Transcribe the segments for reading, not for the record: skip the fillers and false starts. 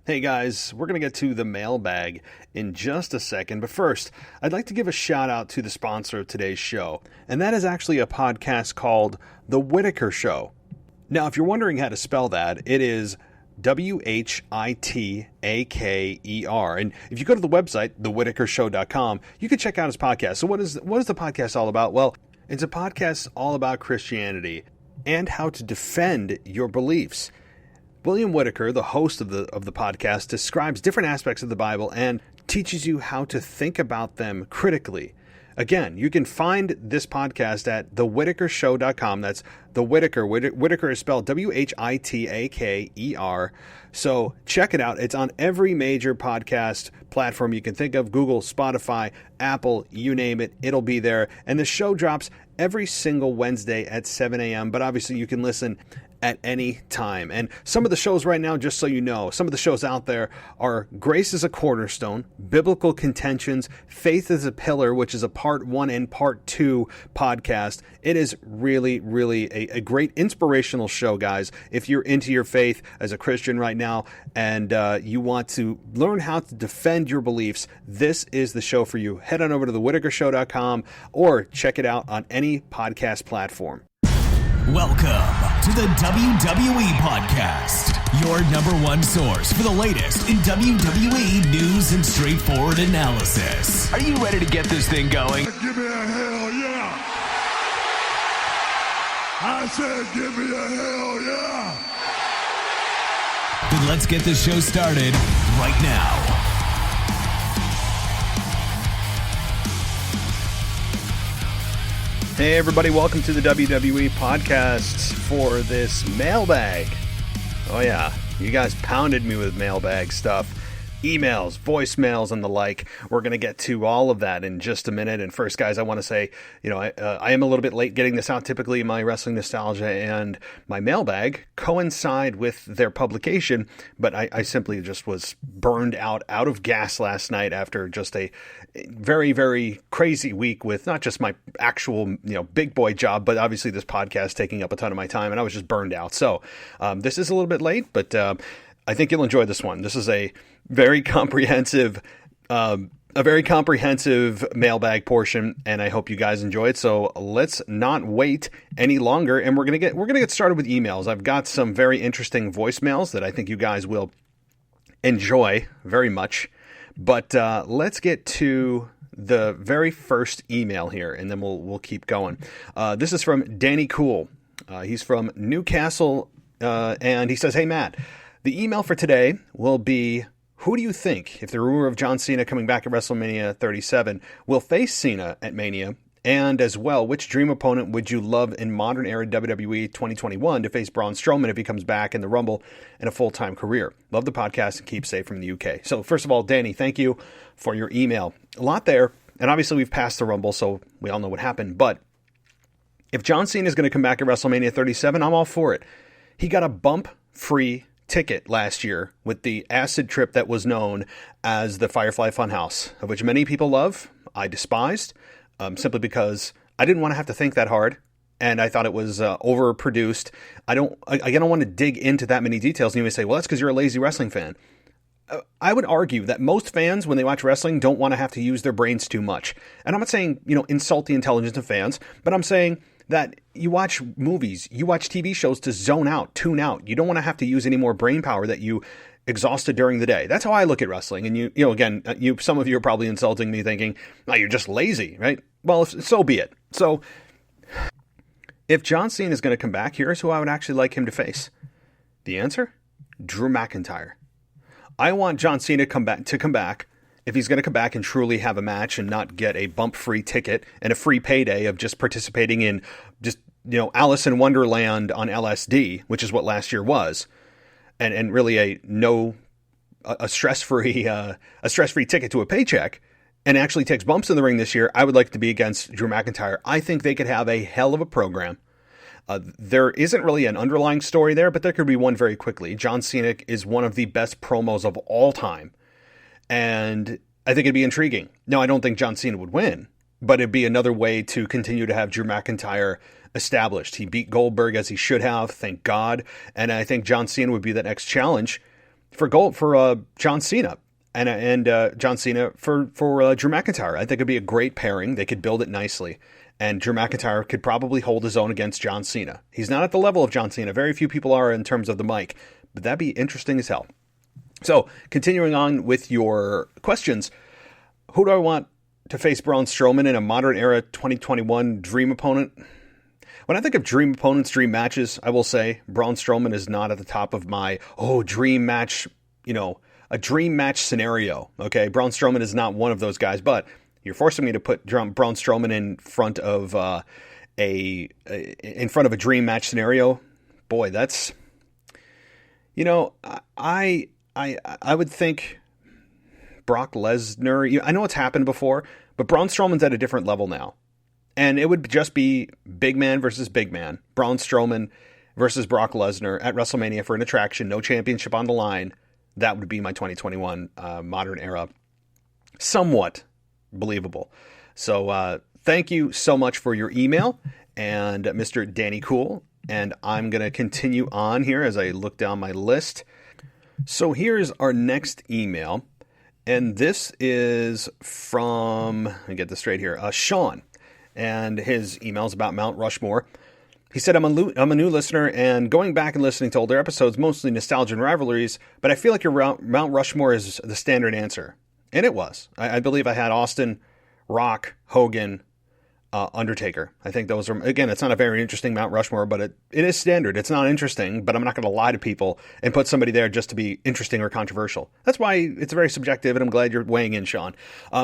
Hey guys, we're going to get to the mailbag in just a second, but first, I'd like to give a shout out to the sponsor of today's show, and that is actually a podcast called The Whitaker Show. Now, if you're wondering how to spell that, it is Whitaker. And if you go to the website, thewhitakershow.com, you can check out his podcast. So what is the podcast all about? Well, it's a podcast all about Christianity and how to defend your beliefs. William Whitaker, the host of the podcast, describes different aspects of the Bible and teaches you how to think about them critically. Again, you can find this podcast at thewhitakershow.com. That's the Whitaker. Whitaker is spelled Whitaker. So check it out. It's on every major podcast platform you can think of: Google, Spotify, Apple, you name it. It'll be there. And the show drops every single Wednesday at 7 a.m. But obviously you can listen at any time. And some of the shows right now, just so you know, some of the shows out there are Grace is a Cornerstone, Biblical Contentions, Faith is a Pillar, which is a part 1 and part 2 podcast. It is really, really a great inspirational show, guys. If you're into your faith as a Christian right now and you want to learn how to defend your beliefs, this is the show for you. Head on over to thewhitakershow.com or check it out on any podcast platform. Welcome to the WWE Podcast, your number one source for the latest in WWE news and straightforward analysis. Are you ready to get this thing going? Give me a hell yeah! I said give me a hell yeah! Then let's get this show started right now. Hey everybody, welcome to the WWE Podcast for this mailbag. Oh yeah, you guys pounded me with mailbag stuff. Emails, voicemails, and the like. We're going to get to all of that in just a minute. And first, guys, I want to say, I am a little bit late getting this out. Typically, my Wrestling Nostalgia and my mailbag coincide with their publication, but I simply just was burned out of gas last night after just a very, very crazy week with not just my actual, big boy job, but obviously this podcast taking up a ton of my time, and I was just burned out. So this is a little bit late, but I think you'll enjoy this one. This is a very comprehensive mailbag portion, and I hope you guys enjoy it. So let's not wait any longer, and we're gonna get started with emails. I've got some very interesting voicemails that I think you guys will enjoy very much. But let's get to the very first email here, and then we'll keep going. This is from Danny Cool. He's from Newcastle, and he says, "Hey Matt, the email for today will be: who do you think, if the rumor of John Cena coming back at WrestleMania 37, will face Cena at Mania? And as well, which dream opponent would you love in modern era WWE 2021 to face Braun Strowman if he comes back in the Rumble in a full-time career? Love the podcast and keep safe from the UK." So first of all, Danny, thank you for your email. A lot there, and obviously we've passed the Rumble, so we all know what happened. But if John Cena is going to come back at WrestleMania 37, I'm all for it. He got a bump-free ticket last year with the acid trip that was known as the Firefly Funhouse, of which many people love. I despised, simply because I didn't want to have to think that hard, and I thought it was overproduced. I don't want to dig into that many details, and you may say, well, that's because you're a lazy wrestling fan. I would argue that most fans, when they watch wrestling, don't want to have to use their brains too much. And I'm not saying, insult the intelligence of fans, but I'm saying that you watch movies, you watch TV shows to zone out, tune out. You don't want to have to use any more brain power that you exhausted during the day. That's how I look at wrestling. And some of you are probably insulting me thinking, oh, you're just lazy, right? Well, so be it. So if John Cena is going to come back, here's who I would actually like him to face. The answer? Drew McIntyre. I want John Cena to come back. If he's going to come back and truly have a match and not get a bump-free ticket and a free payday of just participating in just, Alice in Wonderland on LSD, which is what last year was, and really a stress-free ticket to a paycheck, and actually takes bumps in the ring this year, I would like to be against Drew McIntyre. I think they could have a hell of a program. There isn't really an underlying story there, but there could be one very quickly. John Cena is one of the best promos of all time. And I think it'd be intriguing. Now, I don't think John Cena would win, but it'd be another way to continue to have Drew McIntyre established. He beat Goldberg as he should have, thank God. And I think John Cena would be the next challenge for John Cena and John Cena for Drew McIntyre. I think it'd be a great pairing. They could build it nicely, and Drew McIntyre could probably hold his own against John Cena. He's not at the level of John Cena. Very few people are in terms of the mic, but that'd be interesting as hell. So, continuing on with your questions, who do I want to face Braun Strowman in a modern era 2021 dream opponent? When I think of dream opponents, dream matches, I will say Braun Strowman is not at the top of my, dream match, a dream match scenario. Okay, Braun Strowman is not one of those guys, but you're forcing me to put Braun Strowman in front of a dream match scenario. Boy, that's, I would think Brock Lesnar. I know it's happened before, but Braun Strowman's at a different level now. And it would just be big man versus big man. Braun Strowman versus Brock Lesnar at WrestleMania for an attraction, no championship on the line. That would be my 2021 modern era. Somewhat believable. So thank you so much for your email, and Mr. Danny Cool. And I'm going to continue on here as I look down my list. So here's our next email. And this is from, let me get this straight here, Sean. And his email's about Mount Rushmore. He said, I'm a new listener, and going back and listening to older episodes, mostly nostalgia and rivalries, but I feel like your Mount Rushmore is the standard answer. And it was. I believe I had Austin, Rock, Hogan, Undertaker. I think those are, again, it's not a very interesting Mount Rushmore, but it is standard. It's not interesting, but I'm not going to lie to people and put somebody there just to be interesting or controversial. That's why it's very subjective, and I'm glad you're weighing in, Sean.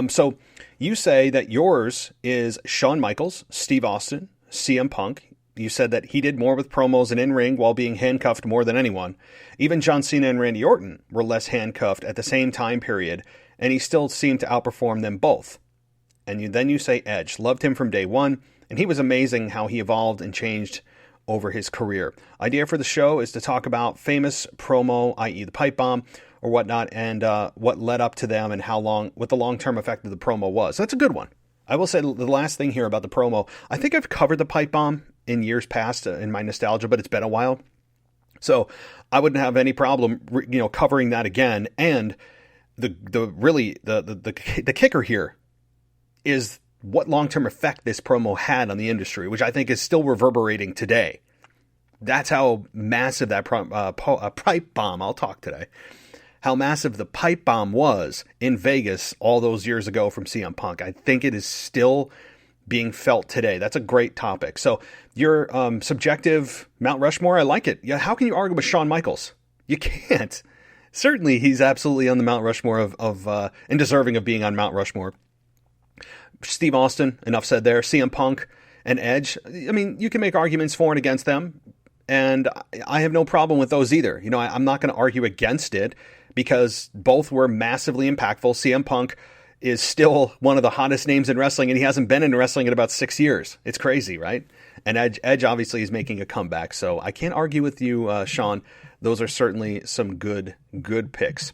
So you say that yours is Shawn Michaels, Steve Austin, CM Punk. You said that he did more with promos and in-ring while being handcuffed more than anyone. Even John Cena and Randy Orton were less handcuffed at the same time period, and he still seemed to outperform them both. And then you say Edge. Loved him from day one, and he was amazing how he evolved and changed over his career. Idea for the show is to talk about famous promo, i.e. the pipe bomb or whatnot, and what led up to them and what the long-term effect of the promo was. That's a good one. I will say the last thing here about the promo, I think I've covered the pipe bomb in years past in my nostalgia, but it's been a while. So I wouldn't have any problem, covering that again. And the kicker here is what long-term effect this promo had on the industry, which I think is still reverberating today. That's how massive that pipe bomb, I'll talk today, how massive the pipe bomb was in Vegas all those years ago from CM Punk. I think it is still being felt today. That's a great topic. So your subjective Mount Rushmore, I like it. Yeah, how can you argue with Shawn Michaels? You can't. Certainly, he's absolutely on the Mount Rushmore of and deserving of being on Mount Rushmore. Steve Austin, enough said there. CM Punk and Edge. I mean, you can make arguments for and against them, and I have no problem with those either. I'm not going to argue against it because both were massively impactful. CM Punk is still one of the hottest names in wrestling, and he hasn't been in wrestling in about 6 years. It's crazy, right? And Edge obviously is making a comeback, so I can't argue with you, Sean. Those are certainly some good picks.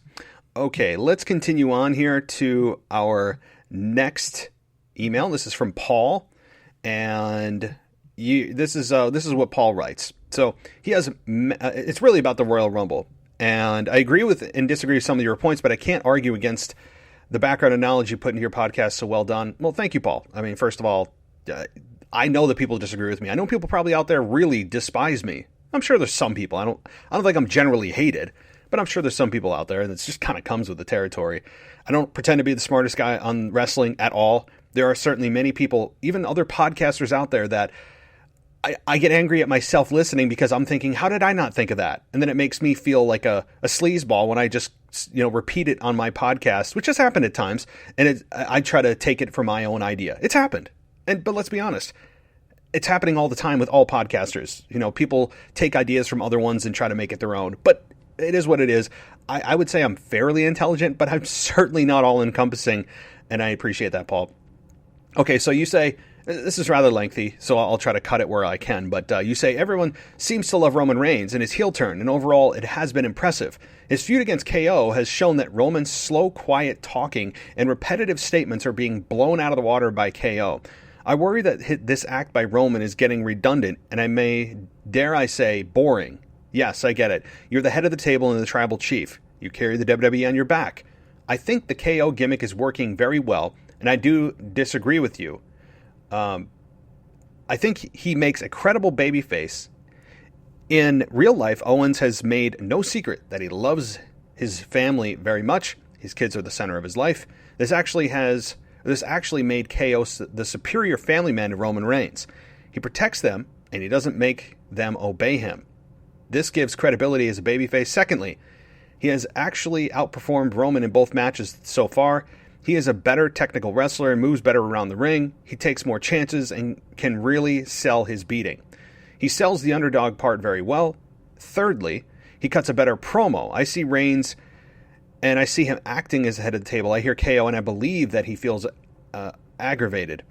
Okay, let's continue on here to our next email. This is from Paul, and this is what Paul writes. So he has, it's really about the Royal Rumble, and I agree with and disagree with some of your points, but I can't argue against the background and knowledge you put into your podcast. So well done. Well, thank you, Paul. I mean, first of all, I know that people disagree with me. I know people probably out there really despise me. I'm sure there's some people. I don't think I'm generally hated, but I'm sure there's some people out there, and it just kind of comes with the territory. I don't pretend to be the smartest guy on wrestling at all. There are certainly many people, even other podcasters out there, that I get angry at myself listening because I'm thinking, how did I not think of that? And then it makes me feel like a sleazeball when I just repeat it on my podcast, which has happened at times, and I try to take it for my own idea. It's happened, but let's be honest, it's happening all the time with all podcasters. People take ideas from other ones and try to make it their own, but it is what it is. I would say I'm fairly intelligent, but I'm certainly not all encompassing, and I appreciate that, Paul. Okay, so you say, this is rather lengthy, so I'll try to cut it where I can, but you say everyone seems to love Roman Reigns and his heel turn, and overall it has been impressive. His feud against KO has shown that Roman's slow, quiet talking and repetitive statements are being blown out of the water by KO. I worry that this act by Roman is getting redundant, and dare I say, boring. Yes, I get it. You're the head of the table and the tribal chief. You carry the WWE on your back. I think the KO gimmick is working very well, and I do disagree with you. I think he makes a credible babyface. In real life, Owens has made no secret that he loves his family very much. His kids are the center of his life. This actually made KO the superior family man to Roman Reigns. He protects them, and he doesn't make them obey him. This gives credibility as a babyface. Secondly, he has actually outperformed Roman in both matches so far. He is a better technical wrestler and moves better around the ring. He takes more chances and can really sell his beating. He sells the underdog part very well. Thirdly, he cuts a better promo. I see Reigns and I see him acting as the head of the table. I hear KO and I believe that he feels aggravated.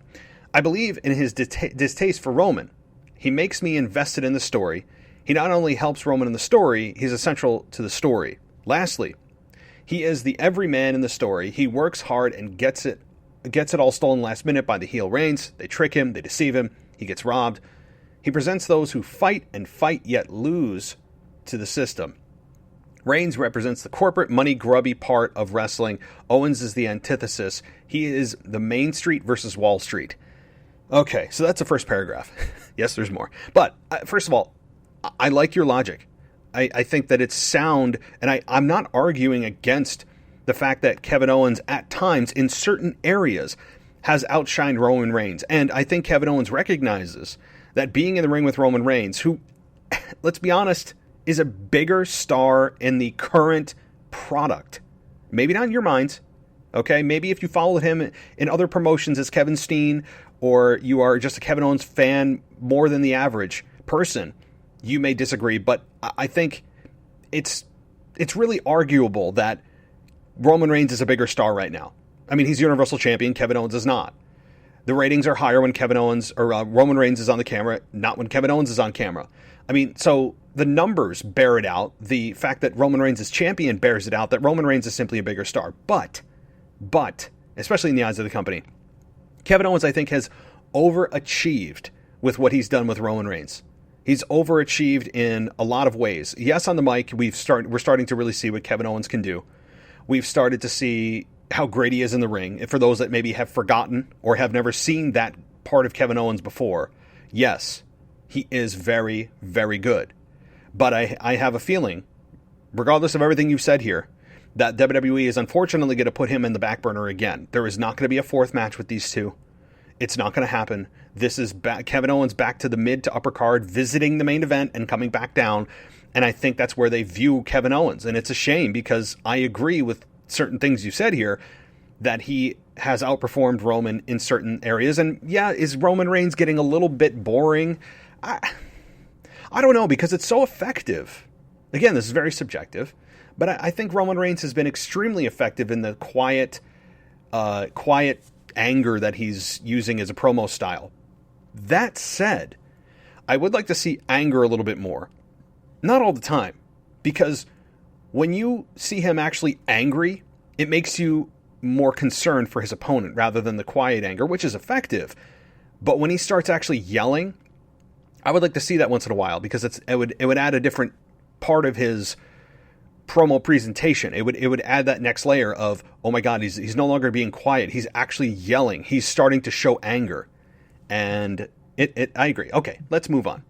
I believe in his distaste for Roman. He makes me invested in the story. He not only helps Roman in the story, he's essential to the story. Lastly, he is the everyman in the story. He works hard and gets it all stolen last minute by the heel Reigns. They trick him, they deceive him, he gets robbed. He presents those who fight yet lose to the system. Reigns represents the corporate money grubby part of wrestling. Owens is the antithesis. He is the Main Street versus Wall Street. Okay, so that's the first paragraph. Yes, there's more. But first of all, I like your logic. I think that it's sound, and I'm not arguing against the fact that Kevin Owens at times in certain areas has outshined Roman Reigns. And I think Kevin Owens recognizes that being in the ring with Roman Reigns, who, let's be honest, is a bigger star in the current product. Maybe not in your minds, okay? Maybe if you followed him in other promotions as Kevin Steen, or you are just a Kevin Owens fan more than the average person, you may disagree, but I think it's really arguable that Roman Reigns is a bigger star right now. I mean, he's Universal Champion, Kevin Owens is not. The ratings are higher when Roman Reigns is on the camera, not when Kevin Owens is on camera. I mean, so the numbers bear it out. The fact that Roman Reigns is champion bears it out, that Roman Reigns is simply a bigger star. But, especially in the eyes of the company, Kevin Owens, I think, has overachieved with what he's done with Roman Reigns. He's overachieved in a lot of ways. Yes, on the mic, we're starting to really see what Kevin Owens can do. We've started to see how great he is in the ring. And for those that maybe have forgotten or have never seen that part of Kevin Owens before, yes, he is very, very good. But I have a feeling, regardless of everything you've said here, that WWE is unfortunately going to put him in the back burner again. There is not going to be a fourth match with these two. It's not going to happen. This is Kevin Owens back to the mid to upper card, visiting the main event and coming back down. And I think that's where they view Kevin Owens. And it's a shame because I agree with certain things you said here, that he has outperformed Roman in certain areas. And yeah, is Roman Reigns getting a little bit boring? I don't know, because it's so effective. Again, this is very subjective, but I think Roman Reigns has been extremely effective in the quiet anger that he's using as a promo style. That said, I would like to see anger a little bit more. Not all the time, because when you see him actually angry, it makes you more concerned for his opponent rather than the quiet anger, which is effective. But when he starts actually yelling, I would like to see that once in a while, because it would add a different part of his promo presentation. It would add that next layer of, oh my God, he's no longer being quiet. He's actually yelling. He's starting to show anger. And I agree. Okay, let's move on.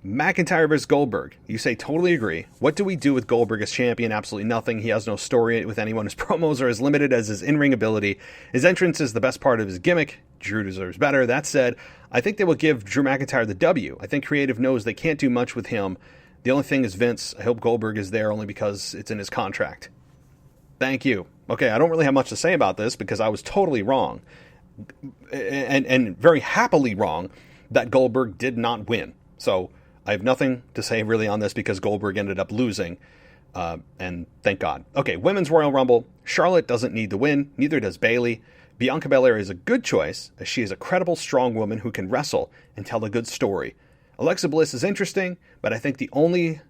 McIntyre versus Goldberg. You say totally agree. What do we do with Goldberg as champion? Absolutely nothing. He has no story with anyone. His promos are as limited as his in-ring ability. His entrance is the best part of his gimmick. Drew deserves better. That said, I think they will give Drew McIntyre the W. I think creative knows they can't do much with him. The only thing is Vince. I hope Goldberg is there only because it's in his contract. Thank you. Okay, I don't really have much to say about this because I was totally wrong. And very happily wrong that Goldberg did not win. So I have nothing to say really on this because Goldberg ended up losing. And thank God. Okay, Women's Royal Rumble. Charlotte doesn't need to win. Neither does Bayley. Bianca Belair is a good choice, as she is a credible, strong woman who can wrestle and tell a good story. Alexa Bliss is interesting, but I think she only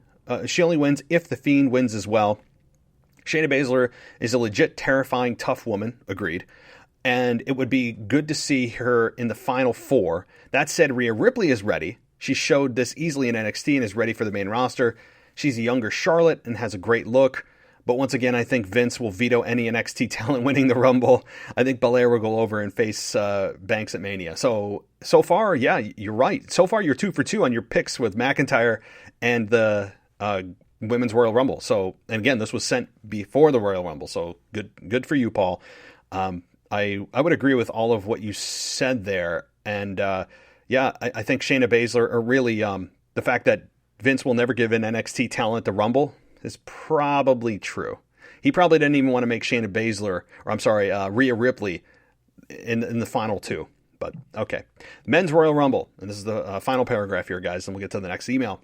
wins if The Fiend wins as well. Shayna Baszler is a legit, terrifying, tough woman. Agreed. And it would be good to see her in the Final Four. That said, Rhea Ripley is ready. She showed this easily in NXT and is ready for the main roster. She's a younger Charlotte and has a great look, But once again, I think Vince will veto any NXT talent winning the Rumble. I think Belair will go over and face Banks at Mania. So far, yeah, you're right. So far, you're 2 for 2 on your picks with McIntyre and the Women's Royal Rumble. So, and again, this was sent before the Royal Rumble. So good for you, Paul. I would agree with all of what you said there. And I think Shayna Baszler, or really the fact that Vince will never give an NXT talent the Rumble is probably true. He probably didn't even want to make Shayna Baszler, or I'm sorry, Rhea Ripley in the final 2. But okay. Men's Royal Rumble. And this is the final paragraph here, guys. And we'll get to the next email.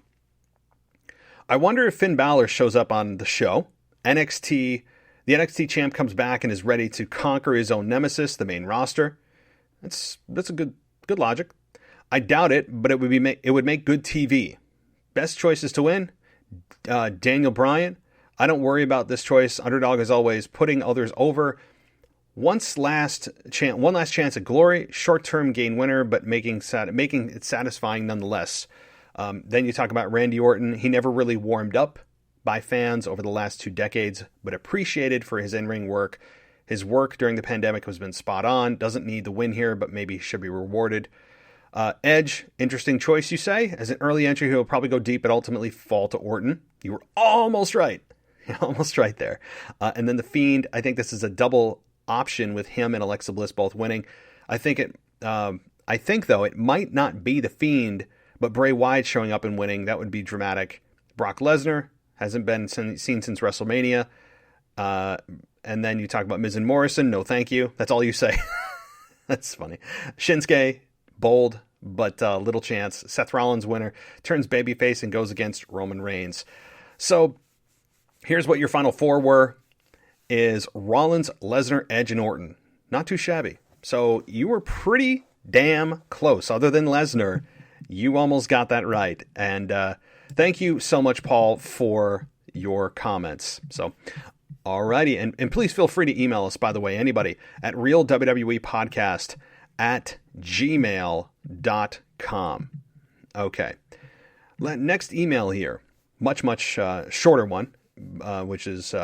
I wonder if Finn Balor shows up on the show. The NXT champ comes back and is ready to conquer his own nemesis, the main roster. That's a good logic. I doubt it, but it would make good TV. Best choices to win. Daniel Bryan. I don't worry about this choice. Underdog is always putting others over. One last chance at glory. Short-term gain winner, but making it satisfying nonetheless. Then you talk about Randy Orton. He never really warmed up by fans over the last 2 decades, but appreciated for his in-ring work. His work during the pandemic has been spot on. Doesn't need the win here, but maybe should be rewarded. Edge, interesting choice, you say. As an early entry, he will probably go deep, but ultimately fall to Orton. You were almost right. Almost right there. And then The Fiend, I think this is a double option with him and Alexa Bliss both winning. I think though, it might not be The Fiend, but Bray Wyatt showing up and winning. That would be dramatic. Brock Lesnar hasn't been seen since WrestleMania. And then you talk about Miz and Morrison. No, thank you. That's all you say. That's funny. Shinsuke, bold, but little chance. Seth Rollins winner, turns babyface and goes against Roman Reigns. So here's what your final 4 were, is Rollins, Lesnar, Edge, and Orton. Not too shabby. So you were pretty damn close. Other than Lesnar, you almost got that right. And thank you so much, Paul, for your comments. So, alrighty. And please feel free to email us, by the way, anybody, at realwwepodcast@gmail.com. Okay. Next email here. Much shorter one, which is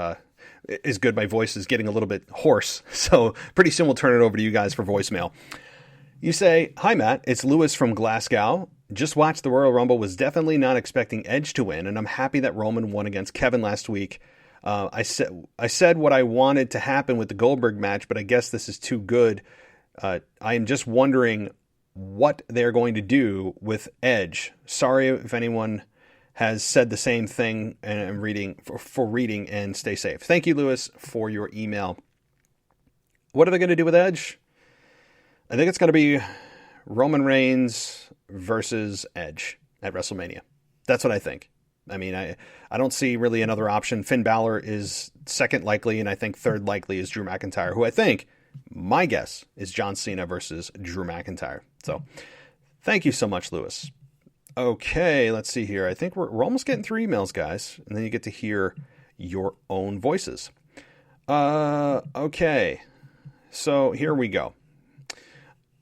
good. My voice is getting a little bit hoarse. So pretty soon we'll turn it over to you guys for voicemail. You say, "Hi, Matt. It's Lewis from Glasgow. Just watched the Royal Rumble. Was definitely not expecting Edge to win, and I'm happy that Roman won against Kevin last week. I said what I wanted to happen with the Goldberg match, but I guess this is too good. I am just wondering what they're going to do with Edge. Sorry if anyone has said the same thing, and I'm reading, and stay safe." Thank you, Lewis, for your email. What are they going to do with Edge? I think it's going to be Roman Reigns versus Edge at WrestleMania. That's what I think. I mean, I don't see really another option. Finn Balor is second likely, and I think third likely is Drew McIntyre, who I think, my guess, is John Cena versus Drew McIntyre. So thank you so much, Lewis. Okay, let's see here. I think we're almost getting through emails, guys, and then you get to hear your own voices. Okay, so here we go.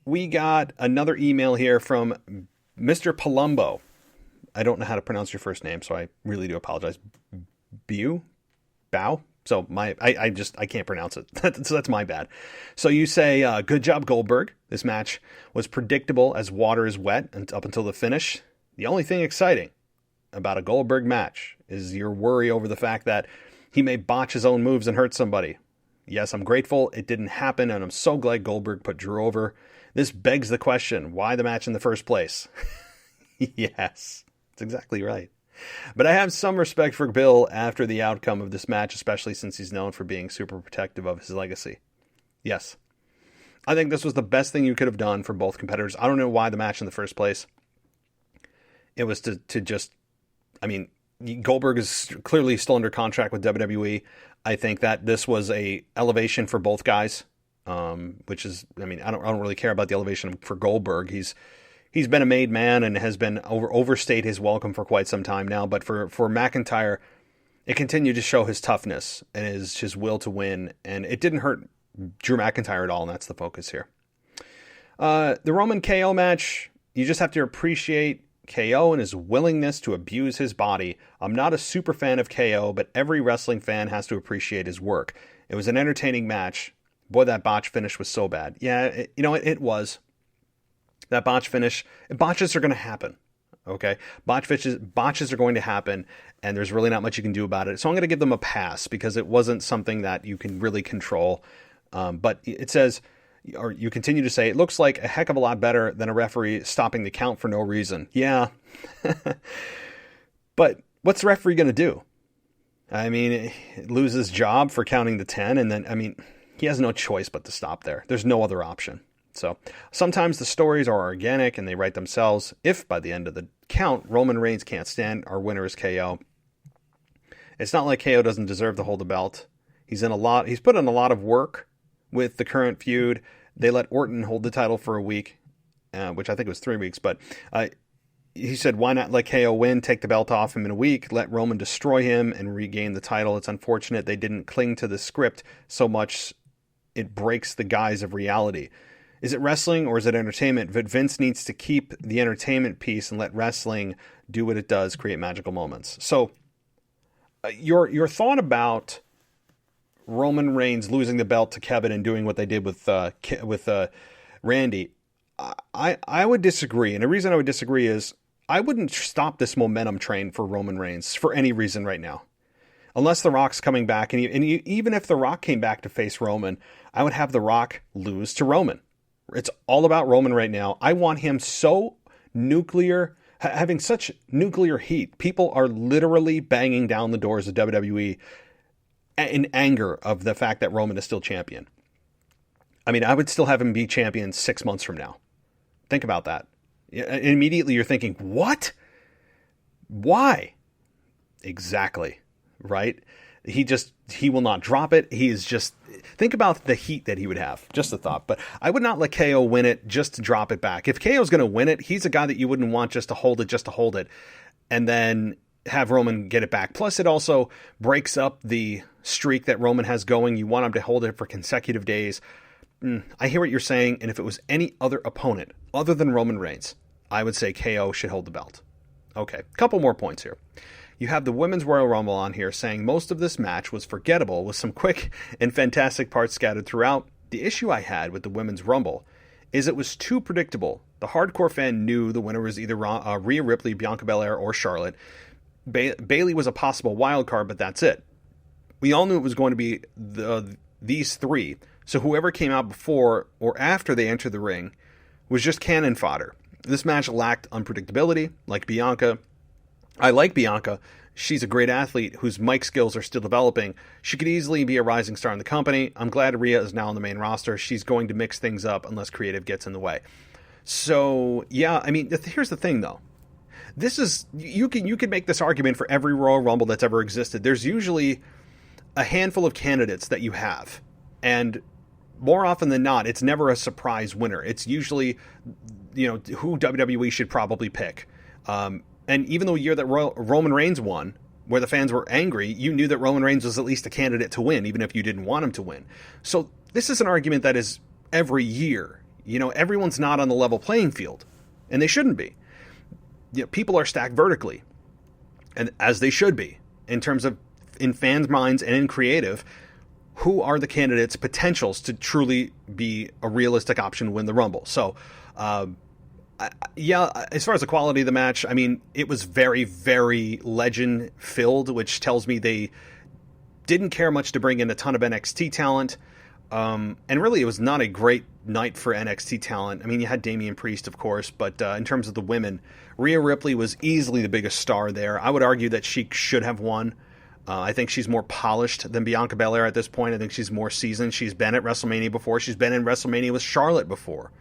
We got another email here from Mr. Palumbo. I don't know how to pronounce your first name, so I really do apologize. Bow? So I can't pronounce it. So that's my bad. So you say, good job, Goldberg. This match was predictable as water is wet and up until the finish. The only thing exciting about a Goldberg match is your worry over the fact that he may botch his own moves and hurt somebody. Yes, I'm grateful it didn't happen, and I'm so glad Goldberg put Drew over. This begs the question, why the match in the first place? Yes, that's exactly right. But I have some respect for Bill after the outcome of this match, especially since he's known for being super protective of his legacy. Yes. I think this was the best thing you could have done for both competitors. I don't know why the match in the first place. It was to just, I mean, Goldberg is clearly still under contract with WWE. I think that this was a elevation for both guys, which is, I mean, I don't really care about the elevation for Goldberg. He's been a made man and has been overstayed his welcome for quite some time now. But for McIntyre, it continued to show his toughness and his will to win. And it didn't hurt Drew McIntyre at all, and that's the focus here. The Roman KO match, you just have to appreciate KO and his willingness to abuse his body. I'm not a super fan of KO, but every wrestling fan has to appreciate his work. It was an entertaining match. Boy, that botch finish was so bad. Yeah, it was. That botch finish, botches are going to happen. Okay, botches are going to happen, and there's really not much you can do about it. So I'm going to give them a pass because it wasn't something that you can really control. But it says, or you continue to say, it looks like a heck of a lot better than a referee stopping the count for no reason. Yeah. But what's the referee going to do? I mean, lose his job for counting the 10, and then, I mean, he has no choice but to stop there. There's no other option. So sometimes the stories are organic and they write themselves. If by the end of the count, Roman Reigns can't stand, our winner is KO. It's not like KO doesn't deserve to hold the belt. He's put in a lot of work with the current feud. They let Orton hold the title for a week, which I think was 3 weeks, but he said, why not let KO win, take the belt off him in a week, let Roman destroy him and regain the title. It's unfortunate they didn't cling to the script so much it breaks the guise of reality. Is it wrestling or is it entertainment? But Vince needs to keep the entertainment piece and let wrestling do what it does, create magical moments. So your thought about Roman Reigns losing the belt to Kevin and doing what they did with Randy, I would disagree. And the reason I would disagree is I wouldn't stop this momentum train for Roman Reigns for any reason right now. Unless The Rock's coming back, and even if The Rock came back to face Roman, I would have The Rock lose to Roman. It's all about Roman right now. I want him so having such nuclear heat. People are literally banging down the doors of WWE in anger of the fact that Roman is still champion. I mean, I would still have him be champion 6 months from now. Think about that. And immediately you're thinking, what? Why? Exactly. Right? He will not drop it. He is just, think about the heat that he would have. Just a thought. But I would not let KO win it just to drop it back. If KO's going to win it, he's a guy that you wouldn't want just to hold it, and then have Roman get it back. Plus, it also breaks up the streak that Roman has going. You want him to hold it for consecutive days. I hear what you're saying, and if it was any other opponent other than Roman Reigns, I would say KO should hold the belt. Okay, couple more points here. You have the Women's Royal Rumble on here saying most of this match was forgettable with some quick and fantastic parts scattered throughout. The issue I had with the Women's Rumble is it was too predictable. The hardcore fan knew the winner was either Rhea Ripley, Bianca Belair, or Charlotte. Bayley was a possible wild card, but that's it. We all knew it was going to be these three, so whoever came out before or after they entered the ring was just cannon fodder. This match lacked unpredictability, like Bianca. I like Bianca. She's a great athlete whose mic skills are still developing. She could easily be a rising star in the company. I'm glad Rhea is now on the main roster. She's going to mix things up unless creative gets in the way. So, yeah, I mean, here's the thing, though. This is, you can make this argument for every Royal Rumble that's ever existed. There's usually a handful of candidates that you have. And more often than not, it's never a surprise winner. It's usually, who WWE should probably pick. And even the year that Roman Reigns won, where the fans were angry, you knew that Roman Reigns was at least a candidate to win, even if you didn't want him to win. So this is an argument that is every year. Everyone's not on the level playing field, and they shouldn't be. People are stacked vertically, and as they should be, in terms of in fans' minds and in creative, who are the candidates' potentials to truly be a realistic option to win the Rumble. So, as far as the quality of the match, I mean, it was very, very legend-filled, which tells me they didn't care much to bring in a ton of NXT talent. And really, it was not a great night for NXT talent. I mean, you had Damian Priest, of course, but in terms of the women, Rhea Ripley was easily the biggest star there. I would argue that she should have won. I think she's more polished than Bianca Belair at this point. I think she's more seasoned. She's been at WrestleMania before. She's been in WrestleMania with Charlotte before.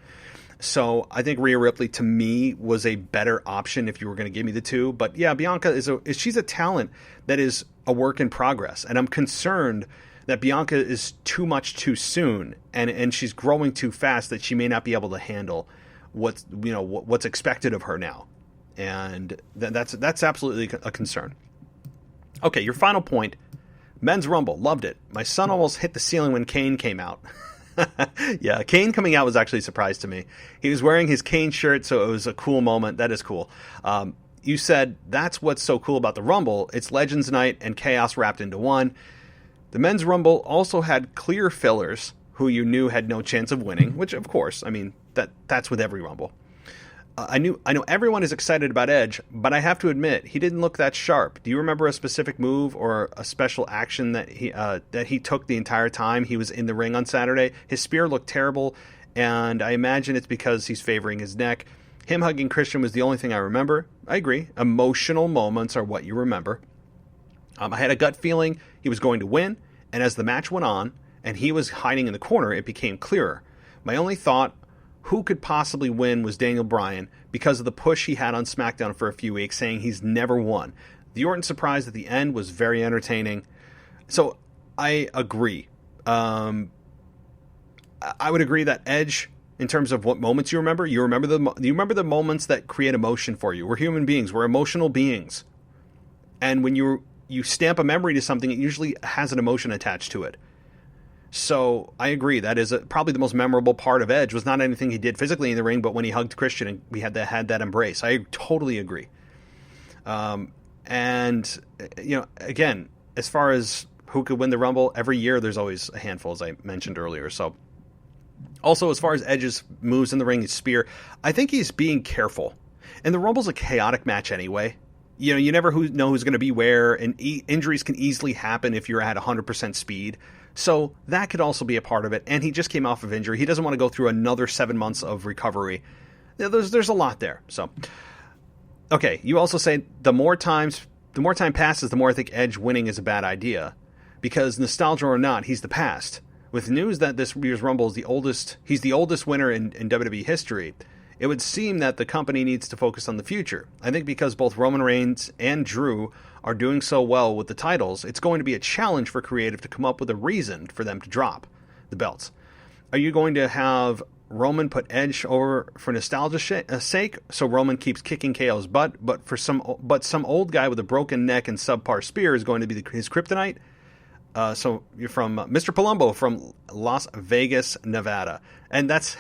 So I think Rhea Ripley, to me, was a better option if you were going to give me the two. But yeah, Bianca she's a talent that is a work in progress. And I'm concerned that Bianca is too much too soon, and she's growing too fast that she may not be able to handle what's expected of her now. And that's absolutely a concern. Okay, your final point, Men's Rumble, loved it. My son almost hit the ceiling when Kane came out. Yeah, Kane coming out was actually a surprise to me. He was wearing his Kane shirt, so it was a cool moment. That is cool. You said that's what's so cool about the Rumble. It's Legends Night and Chaos wrapped into one. The Men's Rumble also had clear fillers who you knew had no chance of winning, which, of course, I mean, that's with every Rumble. I know everyone is excited about Edge, but I have to admit, he didn't look that sharp. Do you remember a specific move or a special action that he took the entire time he was in the ring on Saturday? His spear looked terrible, and I imagine it's because he's favoring his neck. Him hugging Christian was the only thing I remember. I agree. Emotional moments are what you remember. I had a gut feeling he was going to win, and as the match went on, and he was hiding in the corner, it became clearer. My only thought, who could possibly win, was Daniel Bryan because of the push he had on SmackDown for a few weeks, saying he's never won. The Orton surprise at the end was very entertaining. So I agree. I would agree that Edge, in terms of what moments you remember the moments that create emotion for you. We're human beings. We're emotional beings. And when you stamp a memory to something, it usually has an emotion attached to it. So I agree. That is probably the most memorable part of Edge was not anything he did physically in the ring, but when he hugged Christian and we had that embrace. I totally agree. And, again, as far as who could win the Rumble, every year there's always a handful, as I mentioned earlier. So also, as far as Edge's moves in the ring, his spear, I think he's being careful. And the Rumble's a chaotic match anyway. You never know who's going to be where, and injuries can easily happen if you're at 100% speed. So that could also be a part of it. And he just came off of injury. He doesn't want to go through another 7 months of recovery. There's a lot there. So, okay, you also say the more time passes, the more I think Edge winning is a bad idea. Because nostalgia or not, he's the past. With news that this year's Rumble is he's the oldest winner in WWE history, it would seem that the company needs to focus on the future. I think because both Roman Reigns and Drew are doing so well with the titles, it's going to be a challenge for creative to come up with a reason for them to drop the belts. Are you going to have Roman put Edge over for nostalgia's sake, so Roman keeps kicking KO's butt, but some old guy with a broken neck and subpar spear is going to be his kryptonite? So you're from Mr. Palumbo from Las Vegas, Nevada. And that's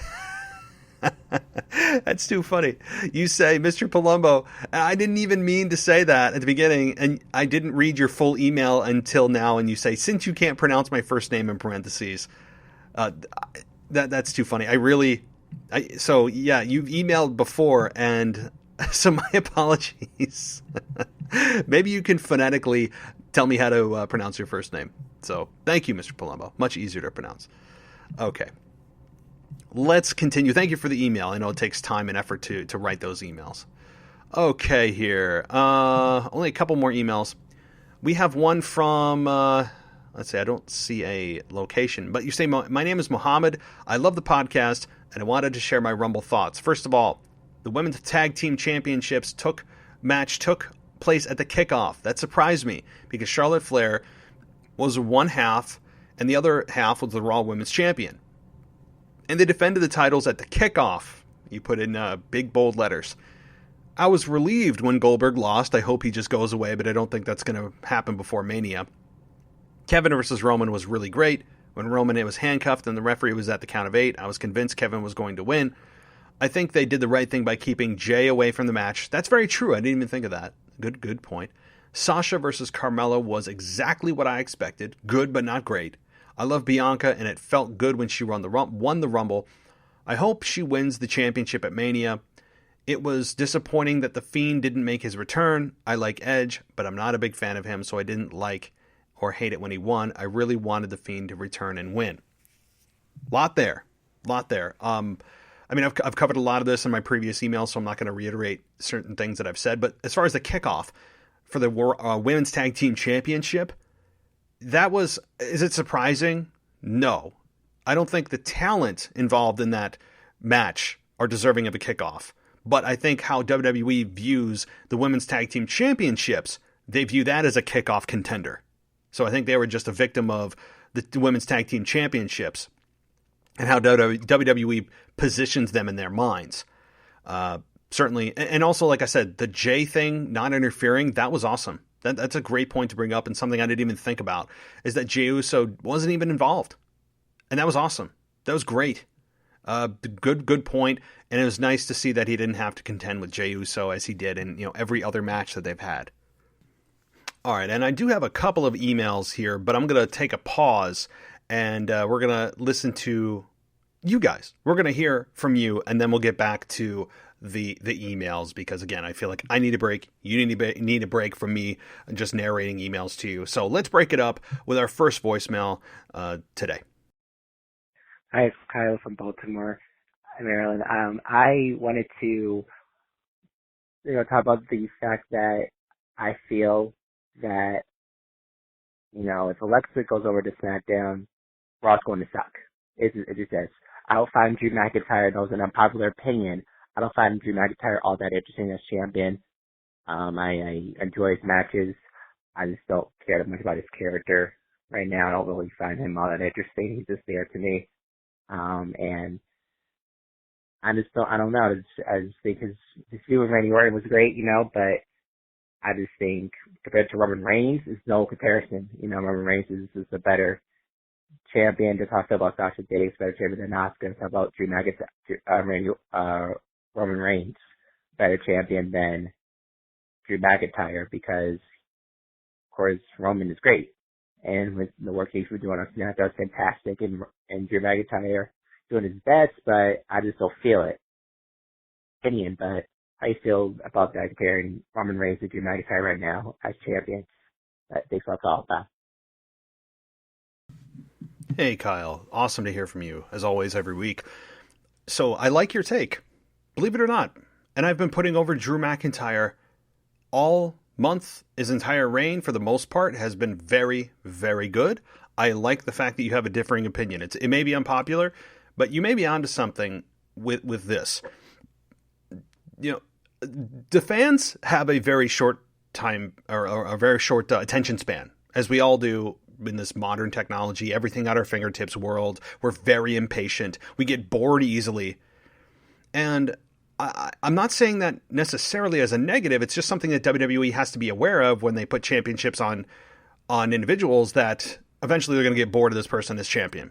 that's too funny. You say, Mr. Palumbo, I didn't even mean to say that at the beginning, and I didn't read your full email until now, and you say, since you can't pronounce my first name in parentheses. That's too funny. So yeah, you've emailed before, and so my apologies. Maybe you can phonetically tell me how to pronounce your first name. So thank you, Mr. Palumbo. Much easier to pronounce. Okay. Let's continue. Thank you for the email. I know it takes time and effort to write those emails. Okay, here. Only a couple more emails. We have one from, let's see, I don't see a location, but you say, my name is Mohammed. I love the podcast, and I wanted to share my Rumble thoughts. First of all, the Women's Tag Team Championships took place at the kickoff. That surprised me, because Charlotte Flair was one half, and the other half was the Raw Women's Champion. And they defended the titles at the kickoff. You put in big, bold letters. I was relieved when Goldberg lost. I hope he just goes away, but I don't think that's going to happen before Mania. Kevin versus Roman was really great. When Roman was handcuffed and the referee was at the count of 8, I was convinced Kevin was going to win. I think they did the right thing by keeping Jay away from the match. That's very true. I didn't even think of that. Good point. Sasha versus Carmella was exactly what I expected. Good, but not great. I love Bianca, and it felt good when she won the Rumble. I hope she wins the championship at Mania. It was disappointing that The Fiend didn't make his return. I like Edge, but I'm not a big fan of him, so I didn't like or hate it when he won. I really wanted The Fiend to return and win. Lot there. I mean, I've covered a lot of this in my previous emails, so I'm not going to reiterate certain things that I've said. But as far as the kickoff for the Women's Tag Team Championship, is it surprising? No. I don't think the talent involved in that match are deserving of a kickoff. But I think how WWE views the Women's Tag Team Championships, they view that as a kickoff contender. So I think they were just a victim of the Women's Tag Team Championships and how WWE positions them in their minds. Certainly. And also, like I said, the Jay thing, not interfering, that was awesome. That's a great point to bring up, and something I didn't even think about, is that Jey Uso wasn't even involved. And that was awesome. That was great. Good point. And it was nice to see that he didn't have to contend with Jey Uso as he did in every other match that they've had. All right, and I do have a couple of emails here, but I'm going to take a pause, and we're going to listen to you guys. We're going to hear from you, and then we'll get back to the emails, because, again, I feel like I need a break. You need a break from me just narrating emails to you. So let's break it up with our first voicemail today. Hi, it's Kyle from Baltimore, Maryland. I wanted to, talk about the fact that I feel that, if Alexa goes over to SmackDown, Raw's going to suck. It just is. I don't find Drew McIntyre, that was an unpopular opinion. I don't find Drew McIntyre all that interesting as champion. I enjoy his matches. I just don't care that much about his character right now. I don't really find him all that interesting. He's just there to me. And I don't know. I just think his feud with Randy Orton was great, but I just think compared to Roman Reigns, there's no comparison. Roman Reigns is a better champion. Just how I feel about Sasha Banks, better champion than Asuka. How about Drew McIntyre, Roman Reigns, better champion than Drew McIntyre, because of course Roman is great, and with the work he's been doing on SmackDown, that's fantastic, and Drew McIntyre doing his best, but I just don't feel it. Opinion, but how you feel about that comparing Roman Reigns to Drew McIntyre right now as champion? Thanks for the call. Bye. Hey, Kyle. Awesome to hear from you, as always, every week. So I like your take, believe it or not. And I've been putting over Drew McIntyre all month. His entire reign, for the most part, has been very, very good. I like the fact that you have a differing opinion. It may be unpopular, but you may be onto something with this. The fans have a very short time, or a very short attention span, as we all do in this modern technology, everything at our fingertips world. We're very impatient. We get bored easily. And I'm not saying that necessarily as a negative. It's just something that WWE has to be aware of when they put championships on individuals, that eventually they're going to get bored of this person as champion.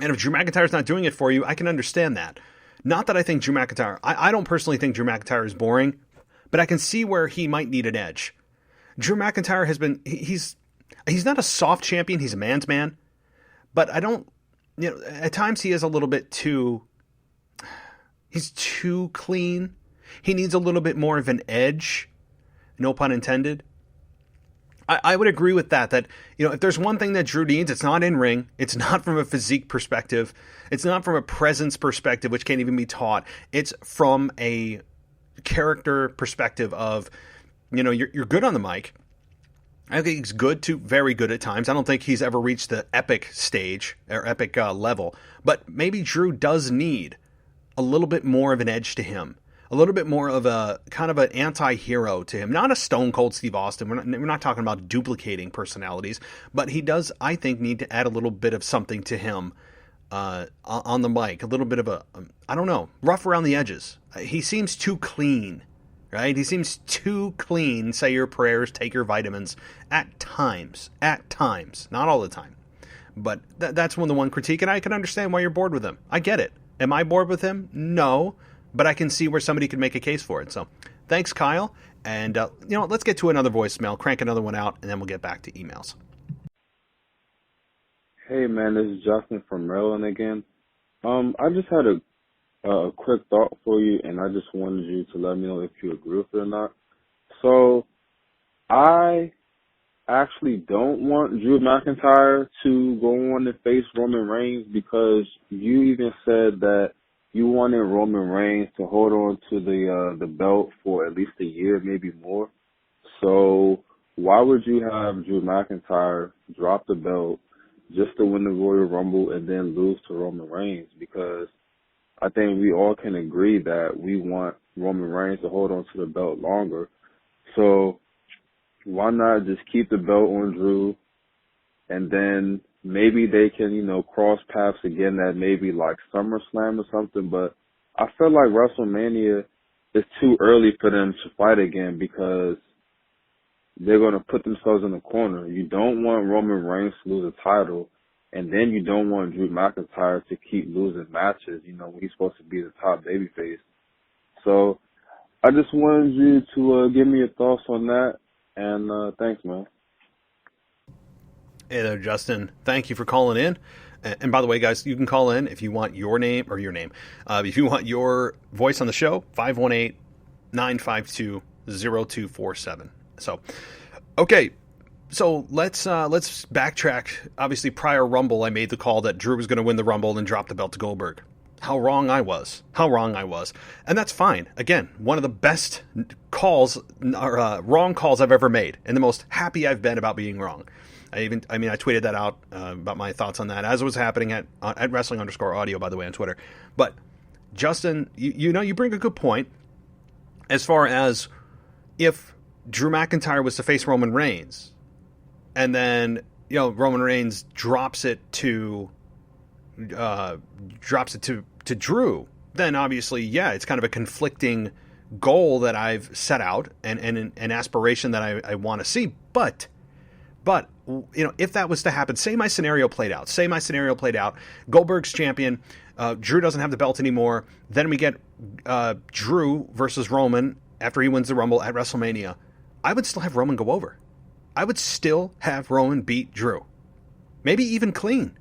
And if Drew McIntyre's not doing it for you, I can understand that. Not that I think Drew McIntyre, I don't personally think Drew McIntyre is boring, but I can see where he might need an edge. Drew McIntyre has been, he's not a soft champion, he's a man's man, but I don't, at times he is a little bit he's too clean. He needs a little bit more of an edge, no pun intended. I would agree with that, if there's one thing that Drew needs, it's not in ring. It's not from a physique perspective. It's not from a presence perspective, which can't even be taught. It's from a character perspective of, you're good on the mic. I think he's good to very good at times. I don't think he's ever reached the epic stage or epic level, but maybe Drew does need a little bit more of an edge to him. A little bit more of a kind of an anti-hero to him. Not a Stone Cold Steve Austin. We're not talking about duplicating personalities, but he does, I think, need to add a little bit of something to him on the mic. A little bit of I don't know, rough around the edges. He seems too clean, right? He seems too clean. Say your prayers, take your vitamins. At times. Not all the time. But that's the one critique, and I can understand why you're bored with him. I get it. Am I bored with him? No. But I can see where somebody could make a case for it. So thanks, Kyle. And, let's get to another voicemail, crank another one out, and then we'll get back to emails. Hey, man, this is Justin from Maryland again. I just had a quick thought for you, and I just wanted you to let me know if you agree with it or not. So I actually don't want Drew McIntyre to go on and face Roman Reigns, because you even said that you wanted Roman Reigns to hold on to the belt for at least a year, maybe more. So why would you have Drew McIntyre drop the belt just to win the Royal Rumble and then lose to Roman Reigns? Because I think we all can agree that we want Roman Reigns to hold on to the belt longer. So why not just keep the belt on Drew, and then maybe they can, cross paths again at maybe like SummerSlam or something. But I feel like WrestleMania is too early for them to fight again, because they're going to put themselves in the corner. You don't want Roman Reigns to lose a title And then you don't want Drew McIntyre to keep losing matches, when he's supposed to be the top babyface. So I just wanted you to give me your thoughts on that. And thanks, man. Hey there, Justin. Thank you for calling in. And by the way, guys, you can call in if you want your name. If you want your voice on the show, 518-952-0247. So, okay. So let's backtrack. Obviously, prior Rumble, I made the call that Drew was going to win the Rumble and drop the belt to Goldberg. How wrong I was. And that's fine. Again, one of the best calls, or wrong calls I've ever made, and the most happy I've been about being wrong. I tweeted that out about my thoughts on that as it was happening at wrestling_audio, by the way, on Twitter. But Justin, you bring a good point as far as if Drew McIntyre was to face Roman Reigns, and then Roman Reigns drops it to Drew, then obviously, yeah, it's kind of a conflicting goal that I've set out and an aspiration that I want to see. But if that was to happen, say my scenario played out, Goldberg's champion, Drew doesn't have the belt anymore, then we get Drew versus Roman after he wins the Rumble at WrestleMania, I would still have Roman go over. I would still have Roman beat Drew. Maybe even clean.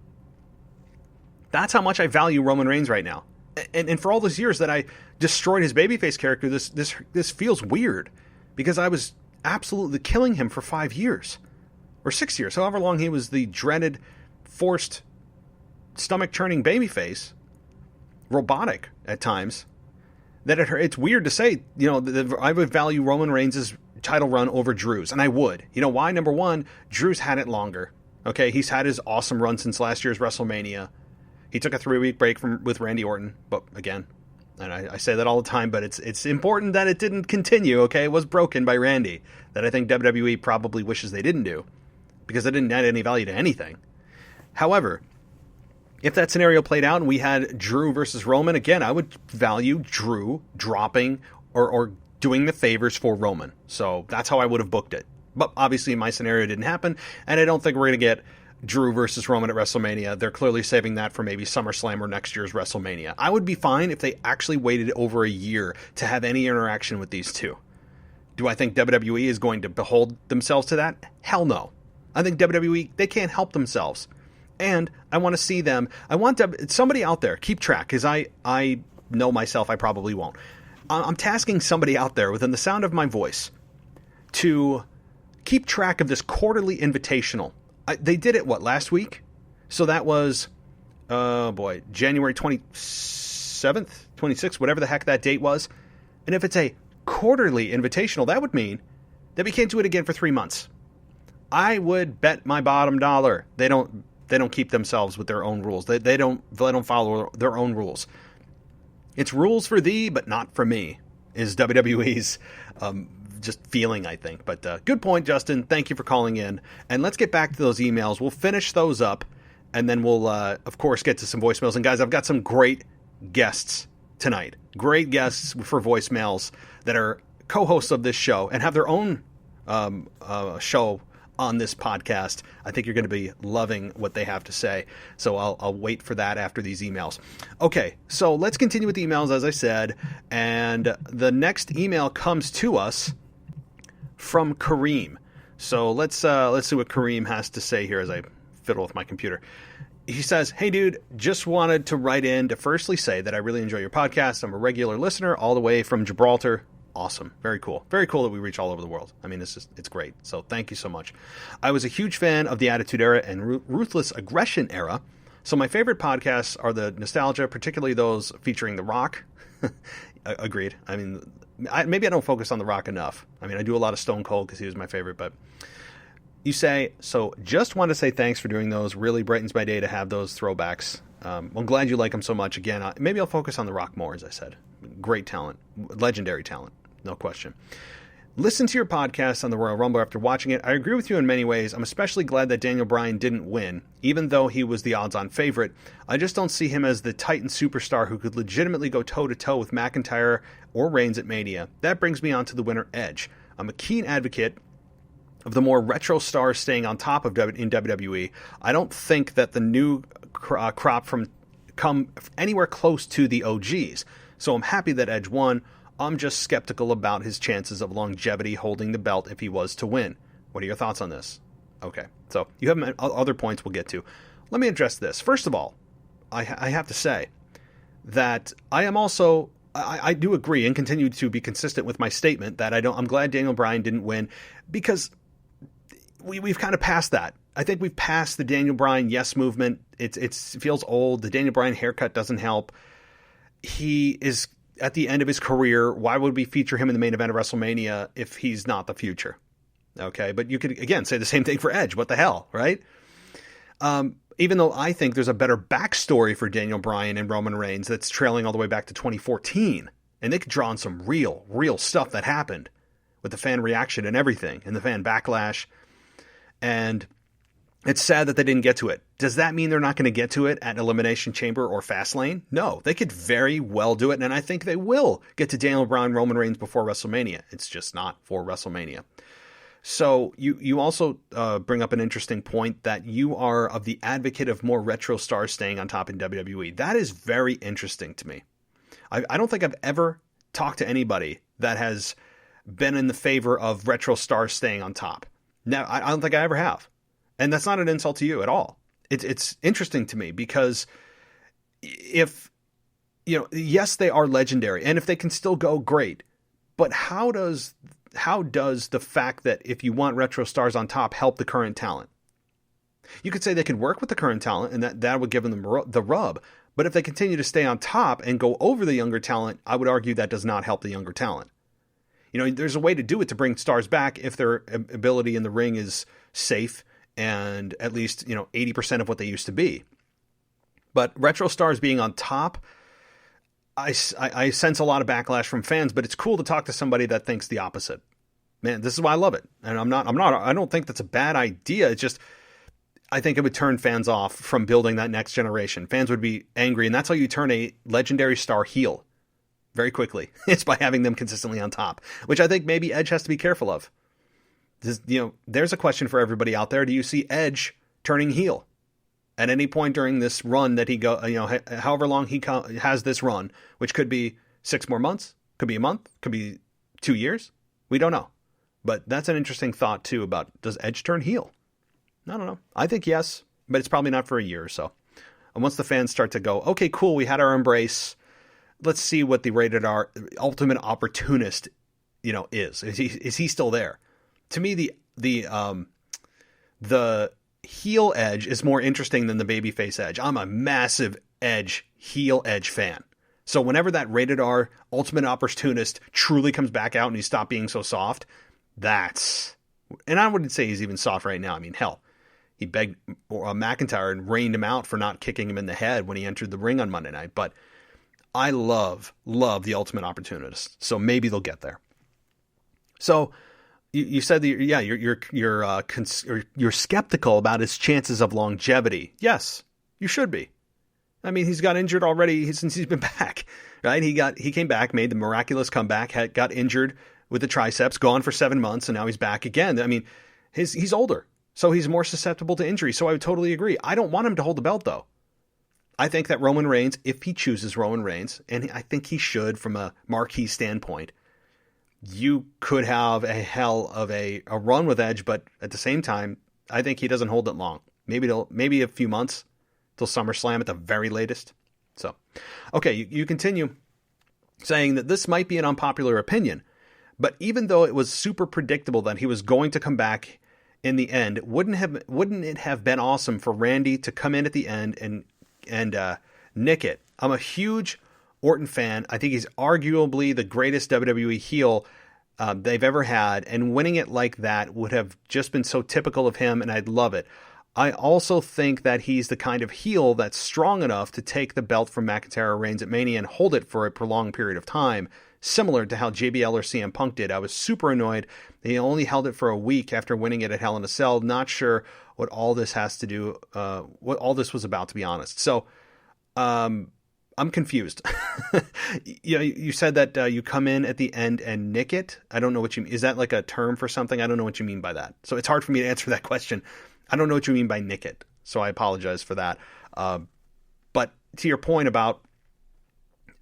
That's how much I value Roman Reigns right now. And for all those years that I destroyed his babyface character, this feels weird, because I was absolutely killing him for 5 years. Or 6 years, however long he was the dreaded, forced, stomach-churning babyface, robotic at times, that it's weird to say, I would value Roman Reigns' title run over Drew's, and I would. You know why? Number one, Drew's had it longer. Okay, he's had his awesome run since last year's WrestleMania. He took a 3-week break with Randy Orton, but again, and I say that all the time, but it's important that it didn't continue, okay? It was broken by Randy, that I think WWE probably wishes they didn't do, because it didn't add any value to anything. However, if that scenario played out and we had Drew versus Roman, again, I would value Drew dropping or doing the favors for Roman. So that's how I would have booked it. But obviously my scenario didn't happen, and I don't think we're going to get Drew versus Roman at WrestleMania. They're clearly saving that for maybe SummerSlam or next year's WrestleMania. I would be fine if they actually waited over a year to have any interaction with these two. Do I think WWE is going to behold themselves to that? Hell no. I think WWE, they can't help themselves. And I want to see them. I want somebody out there, keep track, because I know myself I probably won't. I'm tasking somebody out there within the sound of my voice to keep track of this quarterly invitational. They did it, last week? So that was, January 27th, 26th, whatever the heck that date was. And if it's a quarterly invitational, that would mean that we can't do it again for 3 months. I would bet my bottom dollar they don't keep themselves with their own rules. They don't follow their own rules. It's rules for thee, but not for me, is WWE's just feeling, I think. But good point, Justin. Thank you for calling in. And let's get back to those emails. We'll finish those up, and then we'll, of course, get to some voicemails. And guys, I've got some great guests tonight. Great guests for voicemails that are co-hosts of this show and have their own show on this podcast. I think you're going to be loving what they have to say. So I'll wait for that after these emails. Okay, so let's continue with the emails, as I said. And the next email comes to us from Kareem. So let's see what Kareem has to say here as I fiddle with my computer. He says, "Hey dude, just wanted to write in to firstly say that I really enjoy your podcast. I'm a regular listener all the way from Gibraltar." Awesome. Very cool. Very cool that we reach all over the world. I mean, it's great. So thank you so much. "I was a huge fan of the Attitude Era and Ruthless Aggression Era. So my favorite podcasts are the nostalgia, particularly those featuring The Rock." Agreed. I mean, maybe I don't focus on The Rock enough. I mean, I do a lot of Stone Cold because he was my favorite, but you say, "So just want to say thanks for doing those. Really brightens my day to have those throwbacks. I'm glad you like them so much. Again, maybe I'll focus on The Rock more, as I said. Great talent. Legendary talent. No question. Listen to your podcast on the Royal Rumble after watching it. I agree with you in many ways. I'm especially glad that Daniel Bryan didn't win, even though he was the odds-on favorite. I just don't see him as the Titan superstar who could legitimately go toe-to-toe with McIntyre or Reigns at Mania. That brings me on to the winner, Edge. I'm a keen advocate of the more retro stars staying on top of in WWE, I don't think that the new crop come anywhere close to the OGs. So I'm happy that Edge won. I'm just skeptical about his chances of longevity holding the belt if he was to win. What are your thoughts on this? Okay, so you have other points we'll get to. Let me address this. First of all, I have to say that I am also... I do agree and continue to be consistent with my statement that I'm glad Daniel Bryan didn't win, because we've kind of passed that. I think we've passed the Daniel Bryan yes movement. It feels old. The Daniel Bryan haircut doesn't help. He is at the end of his career. Why would we feature him in the main event of WrestleMania if he's not the future? Okay, but you could again say the same thing for Edge. What the hell, right? Even though I think there's a better backstory for Daniel Bryan and Roman Reigns that's trailing all the way back to 2014. And they could draw on some real stuff that happened with the fan reaction and everything, and the fan backlash. And it's sad that they didn't get to it. Does that mean they're not going to get to it at Elimination Chamber or Fastlane? No, they could very well do it, and I think they will get to Daniel Bryan, Roman Reigns before WrestleMania. It's just not for WrestleMania. So you also bring up an interesting point that you are of the advocate of more retro stars staying on top in WWE. That is very interesting to me. I don't think I've ever talked to anybody that has been in the favor of retro stars staying on top. No, I don't think I ever have. And that's not an insult to you at all. It's interesting to me because if, yes, they are legendary, and if they can still go, great. But how does the fact that if you want retro stars on top help the current talent? You could say they could work with the current talent and that would give them the rub. But if they continue to stay on top and go over the younger talent, I would argue that does not help the younger talent. There's a way to do it to bring stars back if their ability in the ring is safe and at least, 80% of what they used to be. But retro stars being on top, I sense a lot of backlash from fans, but it's cool to talk to somebody that thinks the opposite. Man, this is why I love it. And I don't think that's a bad idea. It's just, I think it would turn fans off from building that next generation. Fans would be angry, and that's how you turn a legendary star heel very quickly. It's by having them consistently on top, which I think maybe Edge has to be careful of. There's a question for everybody out there. Do you see Edge turning heel at any point during this run that he however long he has this run, which could be 6 more months, could be a month, could be 2 years. We don't know. But that's an interesting thought too about, does Edge turn heel? I don't know. I think yes, but it's probably not for a year or so. And once the fans start to go, okay, cool, we had our embrace. Let's see what the rated R ultimate opportunist, is. Is he still there? To me, the heel Edge is more interesting than the babyface Edge. I'm a massive heel Edge fan. So whenever that rated R ultimate opportunist truly comes back out and he stopped being so soft, and I wouldn't say he's even soft right now. I mean, hell, he begged McIntyre and rained him out for not kicking him in the head when he entered the ring on Monday night. But I love the ultimate opportunist. So maybe they'll get there. So you said that, you're skeptical about his chances of longevity. Yes, you should be. I mean, he's got injured already since he's been back, right? He came back, made the miraculous comeback, got injured with the triceps, gone for 7 months, and now he's back again. I mean, he's older, so he's more susceptible to injury. So I would totally agree. I don't want him to hold the belt, though. I think that Roman Reigns, if he chooses Roman Reigns, and I think he should from a marquee standpoint, you could have a hell of a run with Edge, but at the same time, I think he doesn't hold it long. Maybe a few months till SummerSlam at the very latest. So, okay, you continue saying that this might be an unpopular opinion, but even though it was super predictable that he was going to come back in the end, wouldn't it have been awesome for Randy to come in at the end and nick it? I'm a huge Orton fan. I think he's arguably the greatest WWE heel they've ever had, and winning it like that would have just been so typical of him, and I'd love it. I also think that he's the kind of heel that's strong enough to take the belt from McIntyre or Reigns at Mania and hold it for a prolonged period of time, similar to how JBL or CM Punk did. I was super annoyed that he only held it for a week after winning it at Hell in a Cell. Not sure what all this has to do, what all this was about, to be honest. So, I'm confused. You said that you come in at the end and nick it. I don't know what you mean. Is that like a term for something? I don't know what you mean by that. So it's hard for me to answer that question. I don't know what you mean by nick it. So I apologize for that. But to your point about,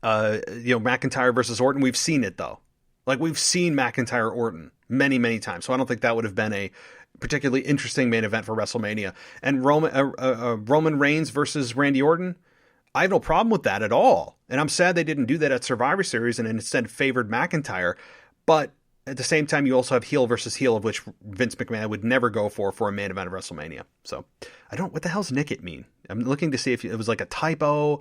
McIntyre versus Orton, we've seen it though. Like we've seen McIntyre Orton many, many times. So I don't think that would have been a particularly interesting main event for WrestleMania. And Roman Reigns versus Randy Orton, I have no problem with that at all. And I'm sad they didn't do that at Survivor Series and instead favored McIntyre. But at the same time, you also have heel versus heel, of which Vince McMahon would never go for a main event of WrestleMania. So what the hell's nick it mean? I'm looking to see if it was like a typo.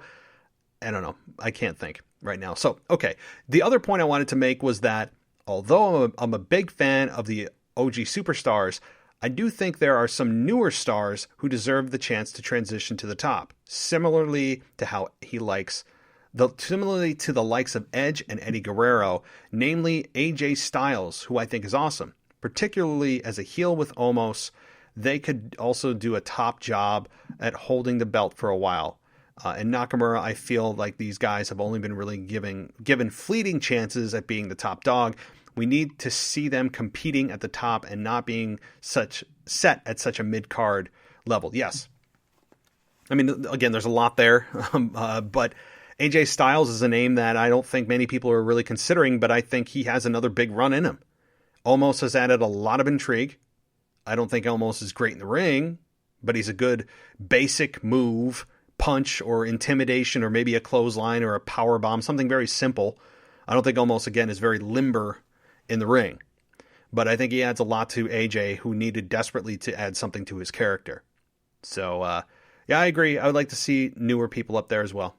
I don't know. I can't think right now. So, okay. The other point I wanted to make was that although I'm a big fan of the OG superstars, I do think there are some newer stars who deserve the chance to transition to the top, similarly to the likes of Edge and Eddie Guerrero, namely AJ Styles, who I think is awesome, particularly as a heel with Omos. They could also do a top job at holding the belt for a while. And Nakamura, I feel like these guys have only been really given fleeting chances at being the top dog. We need to see them competing at the top and not being set at such a mid-card level. Yes. I mean, again, there's a lot there, but AJ Styles is a name that I don't think many people are really considering, but I think he has another big run in him. Omos has added a lot of intrigue. I don't think Omos is great in the ring, but he's a good basic move, punch or intimidation or maybe a clothesline or a power bomb, something very simple. I don't think Omos, again, is very limber in the ring, but I think he adds a lot to AJ, who needed desperately to add something to his character. So, I agree. I would like to see newer people up there as well.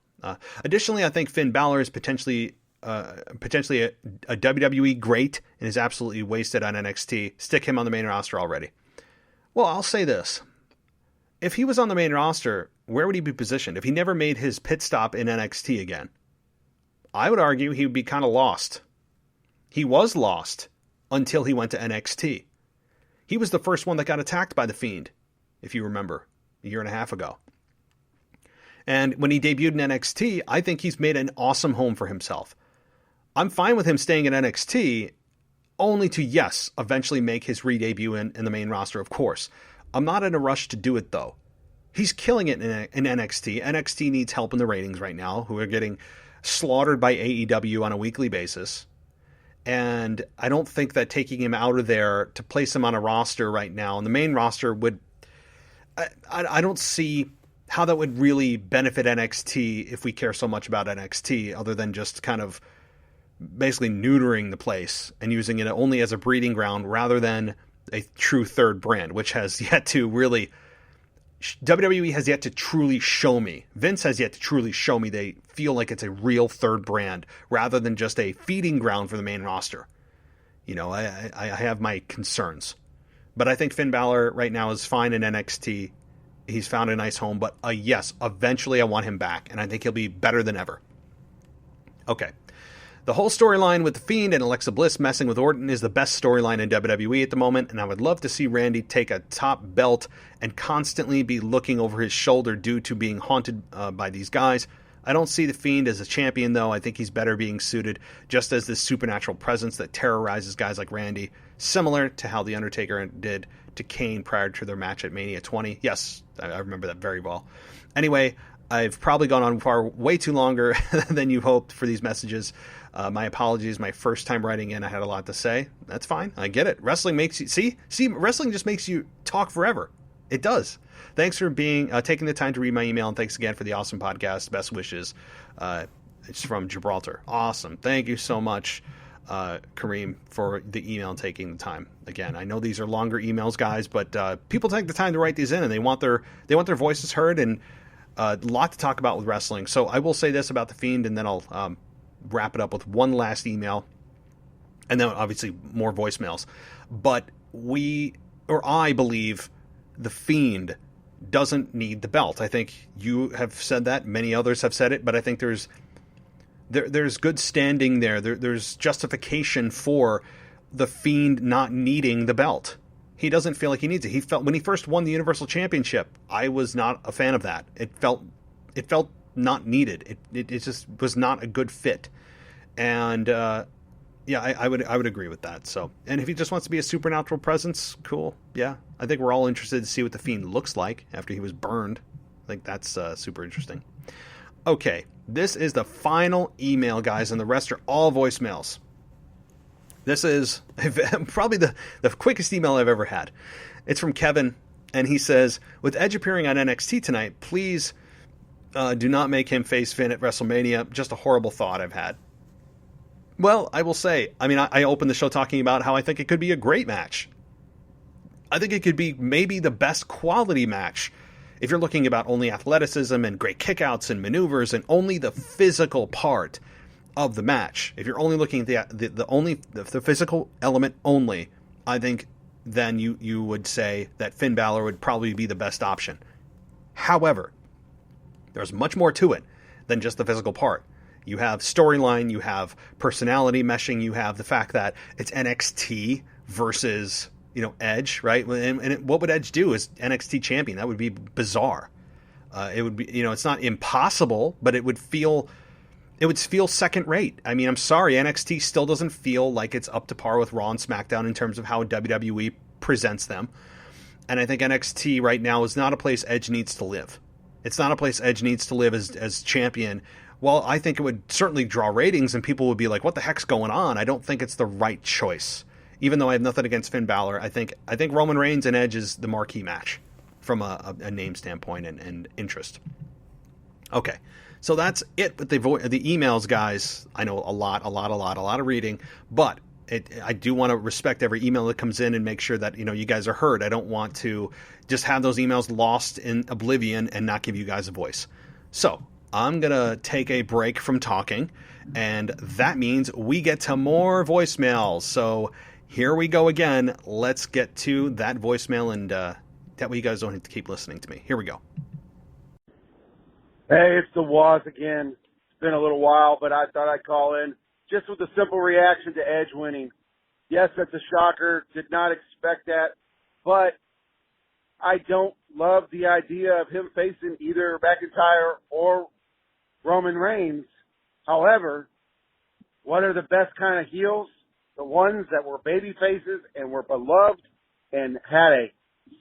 Additionally, I think Finn Balor is potentially a WWE great and is absolutely wasted on NXT. Stick him on the main roster already. Well, I'll say this. If he was on the main roster, where would he be positioned? If he never made his pit stop in NXT again, I would argue he would be kind of lost. He was lost until he went to NXT. He was the first one that got attacked by The Fiend, if you remember, a year and a half ago. And when he debuted in NXT, I think he's made an awesome home for himself. I'm fine with him staying in NXT, only to, yes, eventually make his re-debut in the main roster, of course. I'm not in a rush to do it, though. He's killing it in NXT. NXT needs help in the ratings right now, who are getting slaughtered by AEW on a weekly basis. And I don't think that taking him out of there to place him on a roster right now, and the main roster would... I don't see how that would really benefit NXT if we care so much about NXT, other than just kind of basically neutering the place and using it only as a breeding ground rather than a true third brand, which has yet to really... WWE has yet to truly show me. Vince has yet to truly show me they feel like it's a real third brand rather than just a feeding ground for the main roster. I have my concerns. But I think Finn Balor right now is fine in NXT. He's found a nice home. But yes, eventually I want him back. And I think he'll be better than ever. Okay. The whole storyline with The Fiend and Alexa Bliss messing with Orton is the best storyline in WWE at the moment, and I would love to see Randy take a top belt and constantly be looking over his shoulder due to being haunted by these guys. I don't see The Fiend as a champion, though. I think he's better being suited just as this supernatural presence that terrorizes guys like Randy, similar to how The Undertaker did to Kane prior to their match at Mania 20. Yes, I remember that very well. Anyway, I've probably gone on way too longer than you hoped for these messages. My apologies. My first time writing in, I had a lot to say. That's fine. I get it. Wrestling makes you... See, wrestling just makes you talk forever. It does. Thanks for taking the time to read my email, and thanks again for the awesome podcast. Best wishes. It's from Gibraltar. Awesome. Thank you so much, Kareem, for the email and taking the time. Again, I know these are longer emails, guys, but people take the time to write these in, and they want their voices heard, and a lot to talk about with wrestling. So I will say this about The Fiend, and then I'll wrap it up with one last email, and then obviously more voicemails. But I believe The Fiend doesn't need the belt. I think you have said that, many others have said it, but I think there's good standing there. There's justification for The Fiend not needing the belt. He doesn't feel like he needs it. He felt when he first won the Universal Championship, I was not a fan of that. It felt not needed. It just was not a good fit. And yeah, I would agree with that. So, and if he just wants to be a supernatural presence, cool. Yeah, I think we're all interested to see what the Fiend looks like after he was burned. I think that's super interesting. Okay, this is the final email, guys, and the rest are all voicemails. This is probably the quickest email I've ever had. It's from Kevin, and he says, with Edge appearing on NXT tonight, please do not make him face Finn at WrestleMania. Just a horrible thought I've had. Well, I will say, I mean, I opened the show talking about how I think it could be a great match. I think it could be maybe the best quality match if you're looking about only athleticism and great kickouts and maneuvers and only the physical part of the match. If you're only looking at the physical element only, I think then you would say that Finn Balor would probably be the best option. However, there's much more to it than just the physical part. You have storyline, you have personality meshing, you have the fact that it's NXT versus, Edge, right? And what would Edge do as NXT champion? That would be bizarre. It would be, it's not impossible, but it would feel second rate. I mean, I'm sorry, NXT still doesn't feel like it's up to par with Raw and SmackDown in terms of how WWE presents them. And I think NXT right now is not a place Edge needs to live. It's not a place Edge needs to live as champion. Well, I think it would certainly draw ratings and people would be like, what the heck's going on? I don't think it's the right choice. Even though I have nothing against Finn Balor, I think Roman Reigns and Edge is the marquee match from a name standpoint and interest. Okay, so that's it with the emails, guys. I know a lot of reading, but I do want to respect every email that comes in and make sure that you guys are heard. I don't want to just have those emails lost in oblivion and not give you guys a voice. So I'm going to take a break from talking, and that means we get to more voicemails. So here we go again. Let's get to that voicemail, and that way you guys don't have to keep listening to me. Here we go. Hey, it's the Waz again. It's been a little while, but I thought I'd call in just with a simple reaction to Edge winning. Yes, that's a shocker. Did not expect that, but I don't love the idea of him facing either McIntyre or Roman Reigns. However, what are the best kind of heels? The ones that were baby faces and were beloved and had a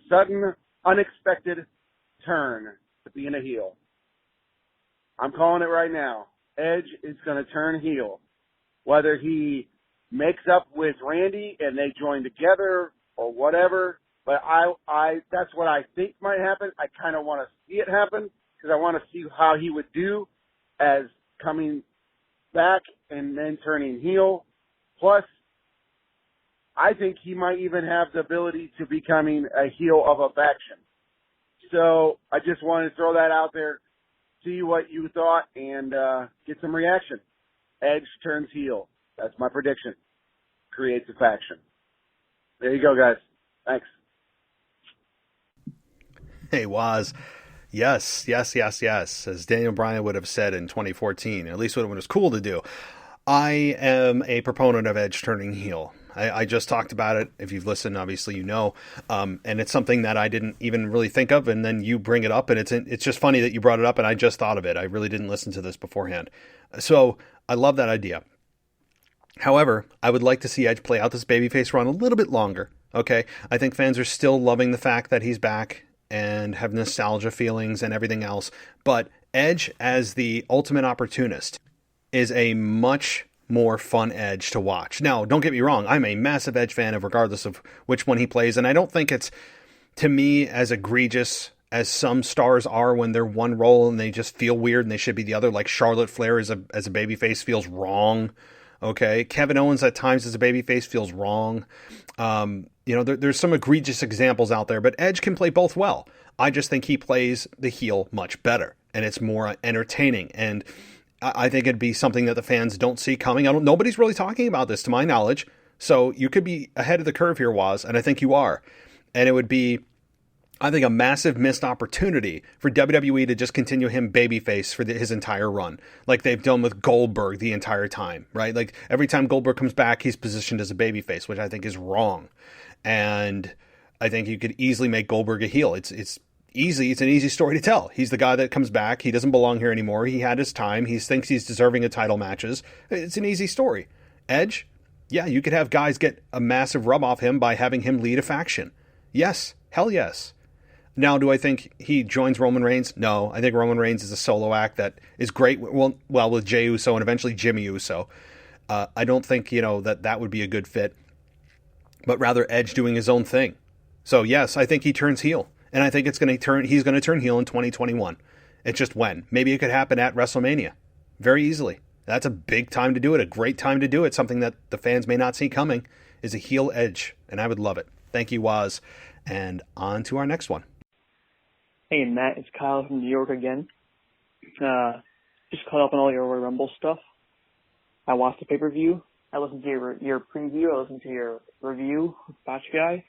sudden, unexpected turn to being a heel. I'm calling it right now. Edge is going to turn heel. Whether he makes up with Randy and they join together or whatever, but that's what I think might happen. I kind of want to see it happen because I want to see how he would do as coming back and then turning heel. Plus, I think he might even have the ability to becoming a heel of a faction. So I just wanted to throw that out there, see what you thought, and get some reaction. Edge turns heel. That's my prediction. Creates a faction. There you go, guys. Thanks. Hey, Waz. Yes. As Daniel Bryan would have said in 2014, at least when it was cool to do. I am a proponent of Edge turning heel. I just talked about it. If you've listened, obviously you know. And it's something that I didn't even really think of, and then you bring it up, and it's just funny that you brought it up, and I just thought of it. I really didn't listen to this beforehand. So I love that idea. However, I would like to see Edge play out this babyface run a little bit longer. Okay? I think fans are still loving the fact that he's back and have nostalgia feelings and everything else. But Edge as the ultimate opportunist is a much more fun Edge to watch. Now, don't get me wrong. I'm a massive Edge fan of regardless of which one he plays. And I don't think it's, to me, as egregious as some stars are when they're one role and they just feel weird and they should be the other. Like Charlotte Flair as a babyface feels wrong. Okay. Kevin Owens at times as a babyface feels wrong. There's some egregious examples out there, but Edge can play both well. I just think he plays the heel much better and it's more entertaining. And I think it'd be something that the fans don't see coming. Nobody's really talking about this to my knowledge. So you could be ahead of the curve here, Waz, and I think you are. And it would be, I think, a massive missed opportunity for WWE to just continue him babyface for his entire run, like they've done with Goldberg the entire time, right? Like every time Goldberg comes back, he's positioned as a babyface, which I think is wrong. And I think you could easily make Goldberg a heel. It's easy. It's an easy story to tell. He's the guy that comes back. He doesn't belong here anymore. He had his time. He thinks he's deserving of title matches. It's an easy story. Edge, yeah, you could have guys get a massive rub off him by having him lead a faction. Yes, hell yes. Now, do I think he joins Roman Reigns? No, I think Roman Reigns is a solo act that is great. Well, with Jey Uso and eventually Jimmy Uso. I don't think, that would be a good fit, but rather Edge doing his own thing. So yes, I think he turns heel, and I think he's going to turn heel in 2021. It's just when. Maybe it could happen at WrestleMania. Very easily. That's a big time to do it, a great time to do it. Something that the fans may not see coming is a heel Edge, and I would love it. Thank you, Waz. And on to our next one. Hey, Matt, it's Kyle from New York again. Just caught up on all your Royal Rumble stuff. I watched the pay-per-view. I listened to your preview. I listened to your review with Batch Guy.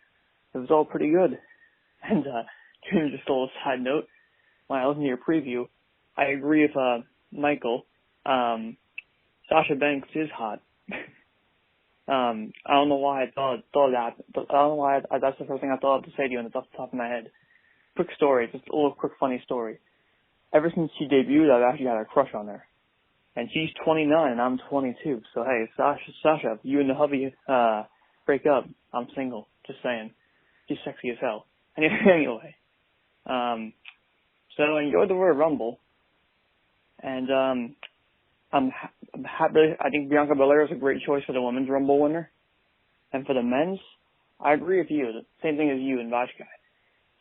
It was all pretty good. And just a little side note, when I listened to your preview, I agree with Michael. Sasha Banks is hot. I don't know why I thought that. But I don't know why that's the first thing I thought to say to you, and it's off the top of my head. Quick story, just a little quick funny story. Ever since she debuted, I've actually had a crush on her. And she's 29 and I'm 22. So hey, Sasha, if you and the hubby break up, I'm single. Just saying. She's sexy as hell. Anyway, so I enjoyed the Royal Rumble, and I'm happy. I think Bianca Belair is a great choice for the Women's Rumble winner, and for the men's, I agree with you. Same thing as you and Vashka.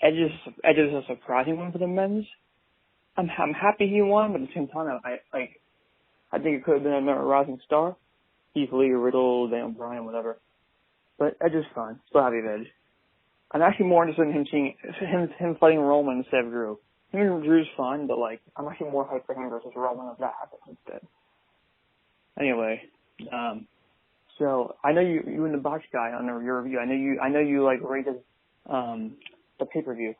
Edge is a surprising one for the men's. I'm happy he won, but at the same time, I think it could have been another rising star. Keith Lee, Riddle, Daniel Bryan, whatever. But Edge is fine. Still happy with Edge. I'm actually more interested in him fighting Roman instead of Drew. Him and Drew's fine, but I'm actually more hyped for him versus Roman if that happens instead. Anyway, so I know you and the Box Guy on your review. I know you rated the pay-per-view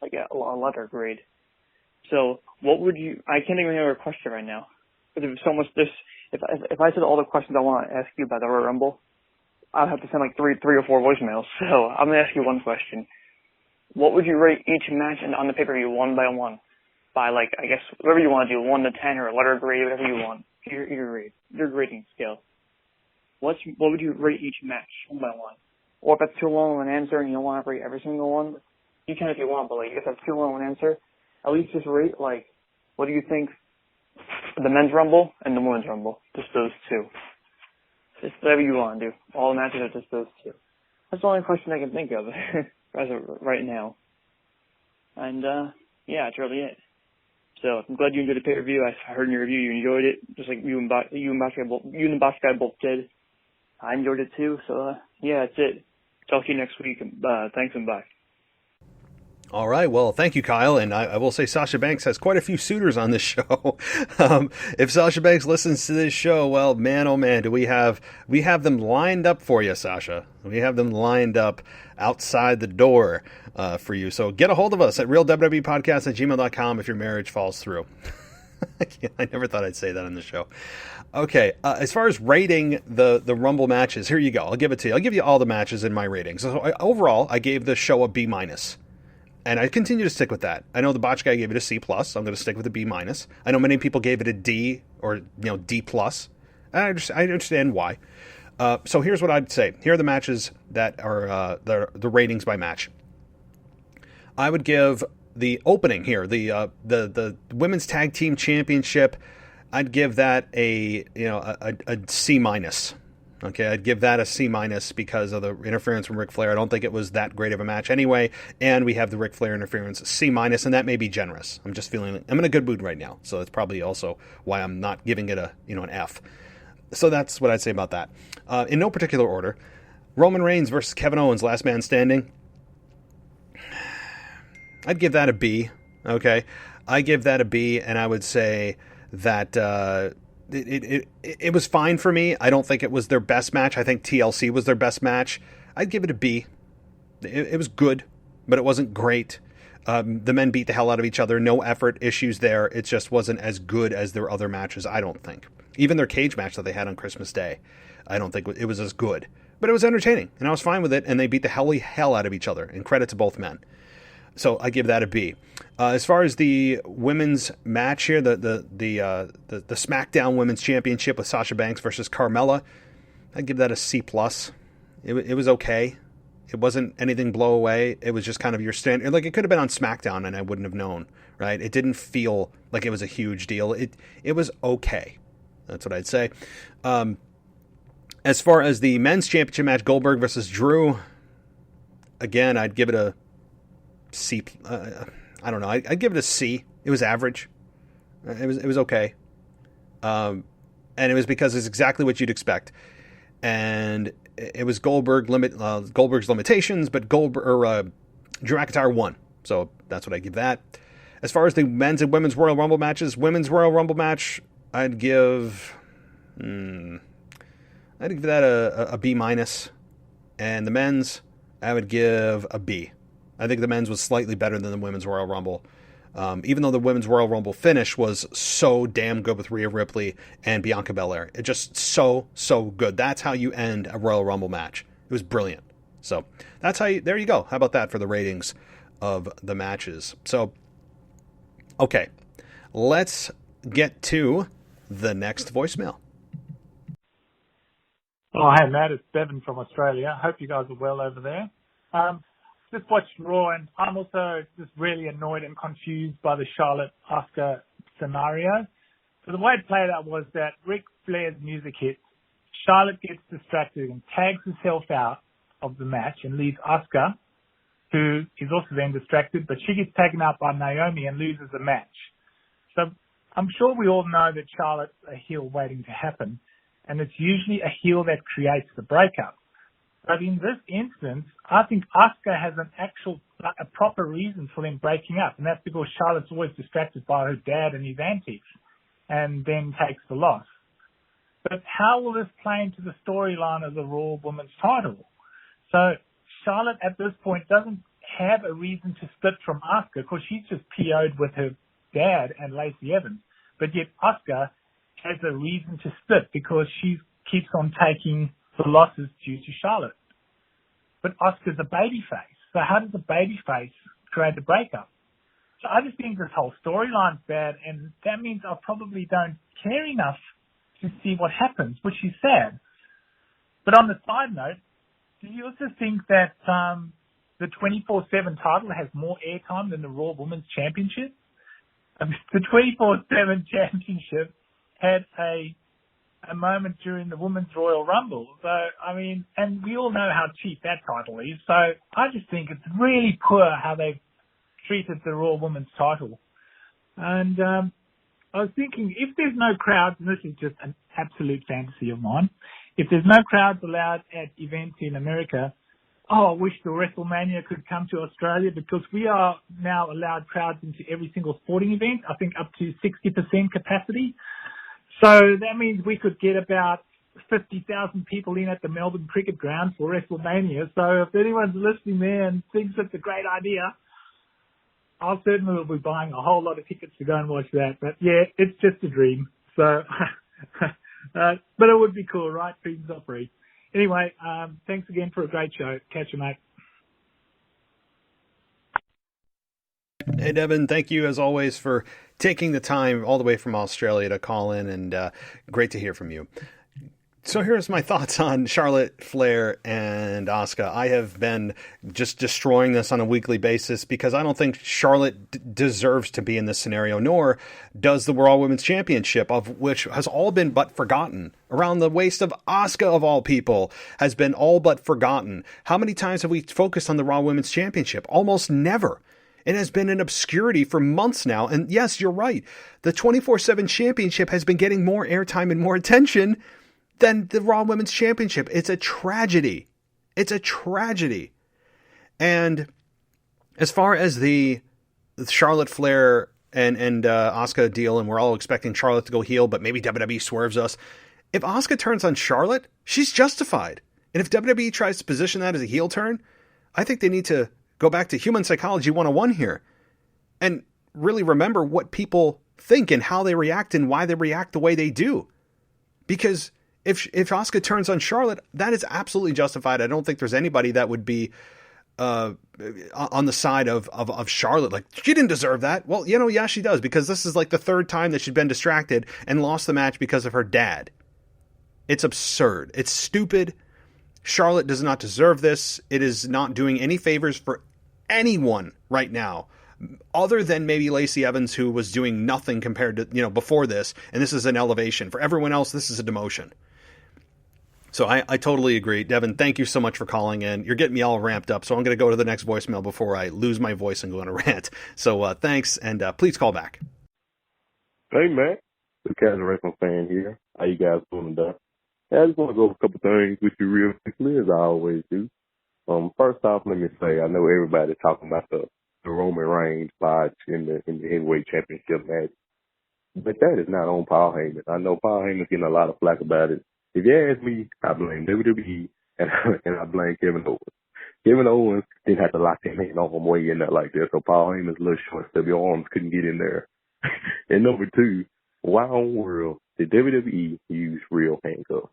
a letter grade. So what would you? I can't even hear a question right now. But there's so much. If I said all the questions I want to ask you about the Royal Rumble, I'd have to send three or four voicemails. So I'm gonna ask you one question. What would you rate each match on the pay-per-view one by one? By I guess whatever you want to do, 1 to 10 or a letter grade, whatever you want. Your grading scale. What would you rate each match one by one? Or if that's too long of an answer and you don't want to rate every single one, you can if you want. But if that's too long of an answer, at least just rate what do you think the men's Rumble and the women's Rumble? Just those two. Just whatever you want to do. All the matches are just those two. That's the only question I can think of as of right now. And yeah, that's really it. So I'm glad you enjoyed the pay-per-view. I heard in your review you enjoyed it, just like you and the Box Guy both did. I enjoyed it too. So yeah, that's it. Talk to you next week. Thanks and bye. All right. Well, thank you, Kyle. And I will say Sasha Banks has quite a few suitors on this show. If Sasha Banks listens to this show, well, man, oh man, do we have them lined up for you, Sasha. We have them lined up outside the door for you. So get a hold of us at realwwepodcast@gmail.com if your marriage falls through. I never thought I'd say that on the show. Okay, as far as rating the Rumble matches, here you go. I'll give it to you. I'll give you all the matches in my ratings. So overall, I gave the show a B-. And I continue to stick with that. I know the Botch Guy gave it a C+. So I'm going to stick with a B-. I know many people gave it a D or D+. I understand why. So here's what I'd say. Here are the matches that are the ratings by match. I would give the opening here, the Women's Tag Team Championship. I'd give that a C-. Okay, I'd give that a C- because of the interference from Ric Flair. I don't think it was that great of a match anyway, and we have the Ric Flair interference, C-, and that may be generous. I'm just feeling I'm in a good mood right now, so that's probably also why I'm not giving it an F. So that's what I'd say about that. In no particular order, Roman Reigns versus Kevin Owens, Last Man Standing. I'd give that a B. Okay, I give that a B, and I would say that. It was fine for me. I don't think it was their best match. I think TLC was their best match. I'd give it a B. It was good, but it wasn't great. The men beat the hell out of each other. No effort issues there. It just wasn't as good as their other matches, I don't think. Even their cage match that they had on Christmas Day, I don't think it was as good. But it was entertaining, and I was fine with it, and they beat the hell out of each other, and credit to both men. So I give that a B. As far as the women's match here, the SmackDown Women's Championship with Sasha Banks versus Carmella, I'd give that a C+. It was okay. It wasn't anything blow away. It was just kind of your standard. Like, it could have been on SmackDown and I wouldn't have known, right? It didn't feel like it was a huge deal. It was okay. That's what I'd say. As far as the men's championship match, Goldberg versus Drew, again, I'd give it a C. I don't know. I'd give it a C. It was average. It was okay. And it was because it's exactly what you'd expect. And it was Goldberg's limitations, but Drew McIntyre won. So that's what I give that. As far as the men's and women's Royal Rumble matches, women's Royal Rumble match, I'd give that a B-. And the men's, I would give a B. I think the men's was slightly better than the women's Royal Rumble. Even though the women's Royal Rumble finish was so damn good with Rhea Ripley and Bianca Belair. It just so good. That's how you end a Royal Rumble match. It was brilliant. So that's there you go. How about that for the ratings of the matches? So, okay, let's get to the next voicemail. Oh, hey, Matt, it's Bevan from Australia. Hope you guys are well over there. Just watched Raw, and I'm also just really annoyed and confused by the Charlotte-Asuka scenario. So the way it played out was that Ric Flair's music hits, Charlotte gets distracted and tags herself out of the match and leaves Asuka, who is also then distracted, but she gets taken out by Naomi and loses the match. So I'm sure we all know that Charlotte's a heel waiting to happen, and it's usually a heel that creates the breakup. But in this instance, I think Asuka has a proper reason for them breaking up, and that's because Charlotte's always distracted by her dad and his antics, and then takes the loss. But how will this play into the storyline of the Raw Women's title? So Charlotte at this point doesn't have a reason to split from Asuka because she's just PO'd with her dad and Lacey Evans. But yet Asuka has a reason to split because she keeps on taking the losses due to Charlotte. But Asuka's a babyface. So how does a babyface create a breakup? So I just think this whole storyline's bad, and that means I probably don't care enough to see what happens, which is sad. But on the side note, do you also think that the 24/7 title has more airtime than the Raw Women's Championship? The 24/7 Championship had a moment during the Women's Royal Rumble. So, I mean, and we all know how cheap that title is. So I just think it's really poor how they've treated the Raw Women's title. And I was thinking, if there's no crowds, and this is just an absolute fantasy of mine, if there's no crowds allowed at events in America, I wish the WrestleMania could come to Australia because we are now allowed crowds into every single sporting event, I think up to 60% capacity. So that means we could get about 50,000 people in at the Melbourne Cricket Ground for WrestleMania. So if anyone's listening there and thinks it's a great idea, I'll certainly will be buying a whole lot of tickets to go and watch that. But yeah, it's just a dream. So, but it would be cool, right? Dreams are free. Anyway, thanks again for a great show. Catch you, mate. Hey, Devin, thank you as always for taking the time all the way from Australia to call in, and great to hear from you. So here's my thoughts on Charlotte Flair and Asuka. I have been just destroying this on a weekly basis because I don't think Charlotte deserves to be in this scenario, nor does the Raw Women's Championship, of which has all been but forgotten. Around the waist of Asuka, of all people, has been all but forgotten. How many times have we focused on the Raw Women's Championship? Almost never. It has been in obscurity for months now. And yes, you're right. The 24/7 championship has been getting more airtime and more attention than the Raw Women's Championship. It's a tragedy. It's a tragedy. And as far as the Charlotte Flair and Asuka deal, and we're all expecting Charlotte to go heel, but maybe WWE swerves us. If Asuka turns on Charlotte, she's justified. And if WWE tries to position that as a heel turn, I think they need to go back to Human Psychology 101 here and really remember what people think and how they react and why they react the way they do. Because if Asuka turns on Charlotte, that is absolutely justified. I don't think there's anybody that would be on the side of Charlotte, like, she didn't deserve that. Well, yeah, she does, because this is like the third time that she's been distracted and lost the match because of her dad. It's absurd. It's stupid. Charlotte does not deserve this. It is not doing any favors for anyone right now, other than maybe Lacey Evans, who was doing nothing compared to, before this. And this is an elevation. For everyone else, this is a demotion. So I totally agree. Devin, thank you so much for calling in. You're getting me all ramped up, so I'm going to go to the next voicemail before I lose my voice and go on a rant. So thanks, and please call back. Hey, Matt. The Casual Wrestling fan here. How you guys doing today? I just want to go over a couple things with you real quickly, as I always do. First off, let me say, I know everybody's talking about the Roman Reigns spot in the heavyweight championship match, but that is not on Paul Heyman. I know Paul Heyman's getting a lot of flack about it. If you ask me, I blame WWE and I blame Kevin Owens. Kevin Owens didn't have to lock their hand on him way in there like that, so Paul Heyman's little short, stubby arms couldn't get in there. And number two, why on world did WWE use real handcuffs?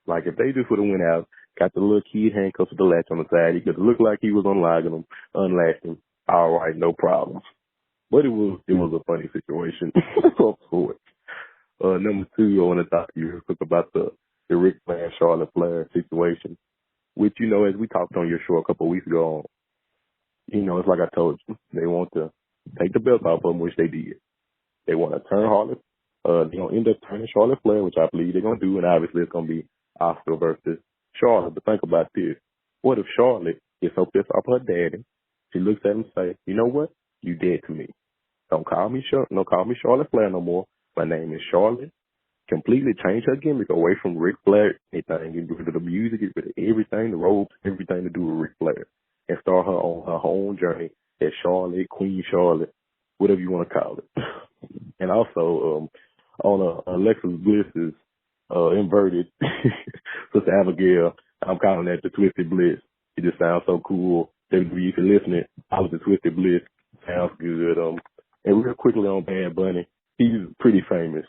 Like, if they just would have went out, got the little kid handcuffs with the latch on the side, he could look like he was unlatching them. All right, no problems. But it was a funny situation of sorts. Number two, I want to talk to you real quick about the Ric Flair, Charlotte Flair situation, which, as we talked on your show a couple of weeks ago, it's like I told you, they want to take the belt off of them, which they did. They want to turn Charlotte. They're going to end up turning Charlotte Flair, which I believe they're going to do, and obviously it's going to be Asuka versus Charlotte. But think about this. What if Charlotte gets so pissed off her daddy, she looks at him and says, you know what? You dead to me. Don't call me Charlotte Flair no more. My name is Charlotte. Completely change her gimmick away from Ric Flair. Anything, get rid of the music, get rid of everything, the robes, everything to do with Ric Flair. And start her on her own journey as Charlotte, Queen Charlotte, whatever you want to call it. And also, on Alexis Bliss's inverted Sister Abigail, I'm calling that the Twisted Bliss. It just sounds so cool. WWE, if you're listening, I was the Twisted Bliss. Sounds good. And real quickly on Bad Bunny, he's pretty famous.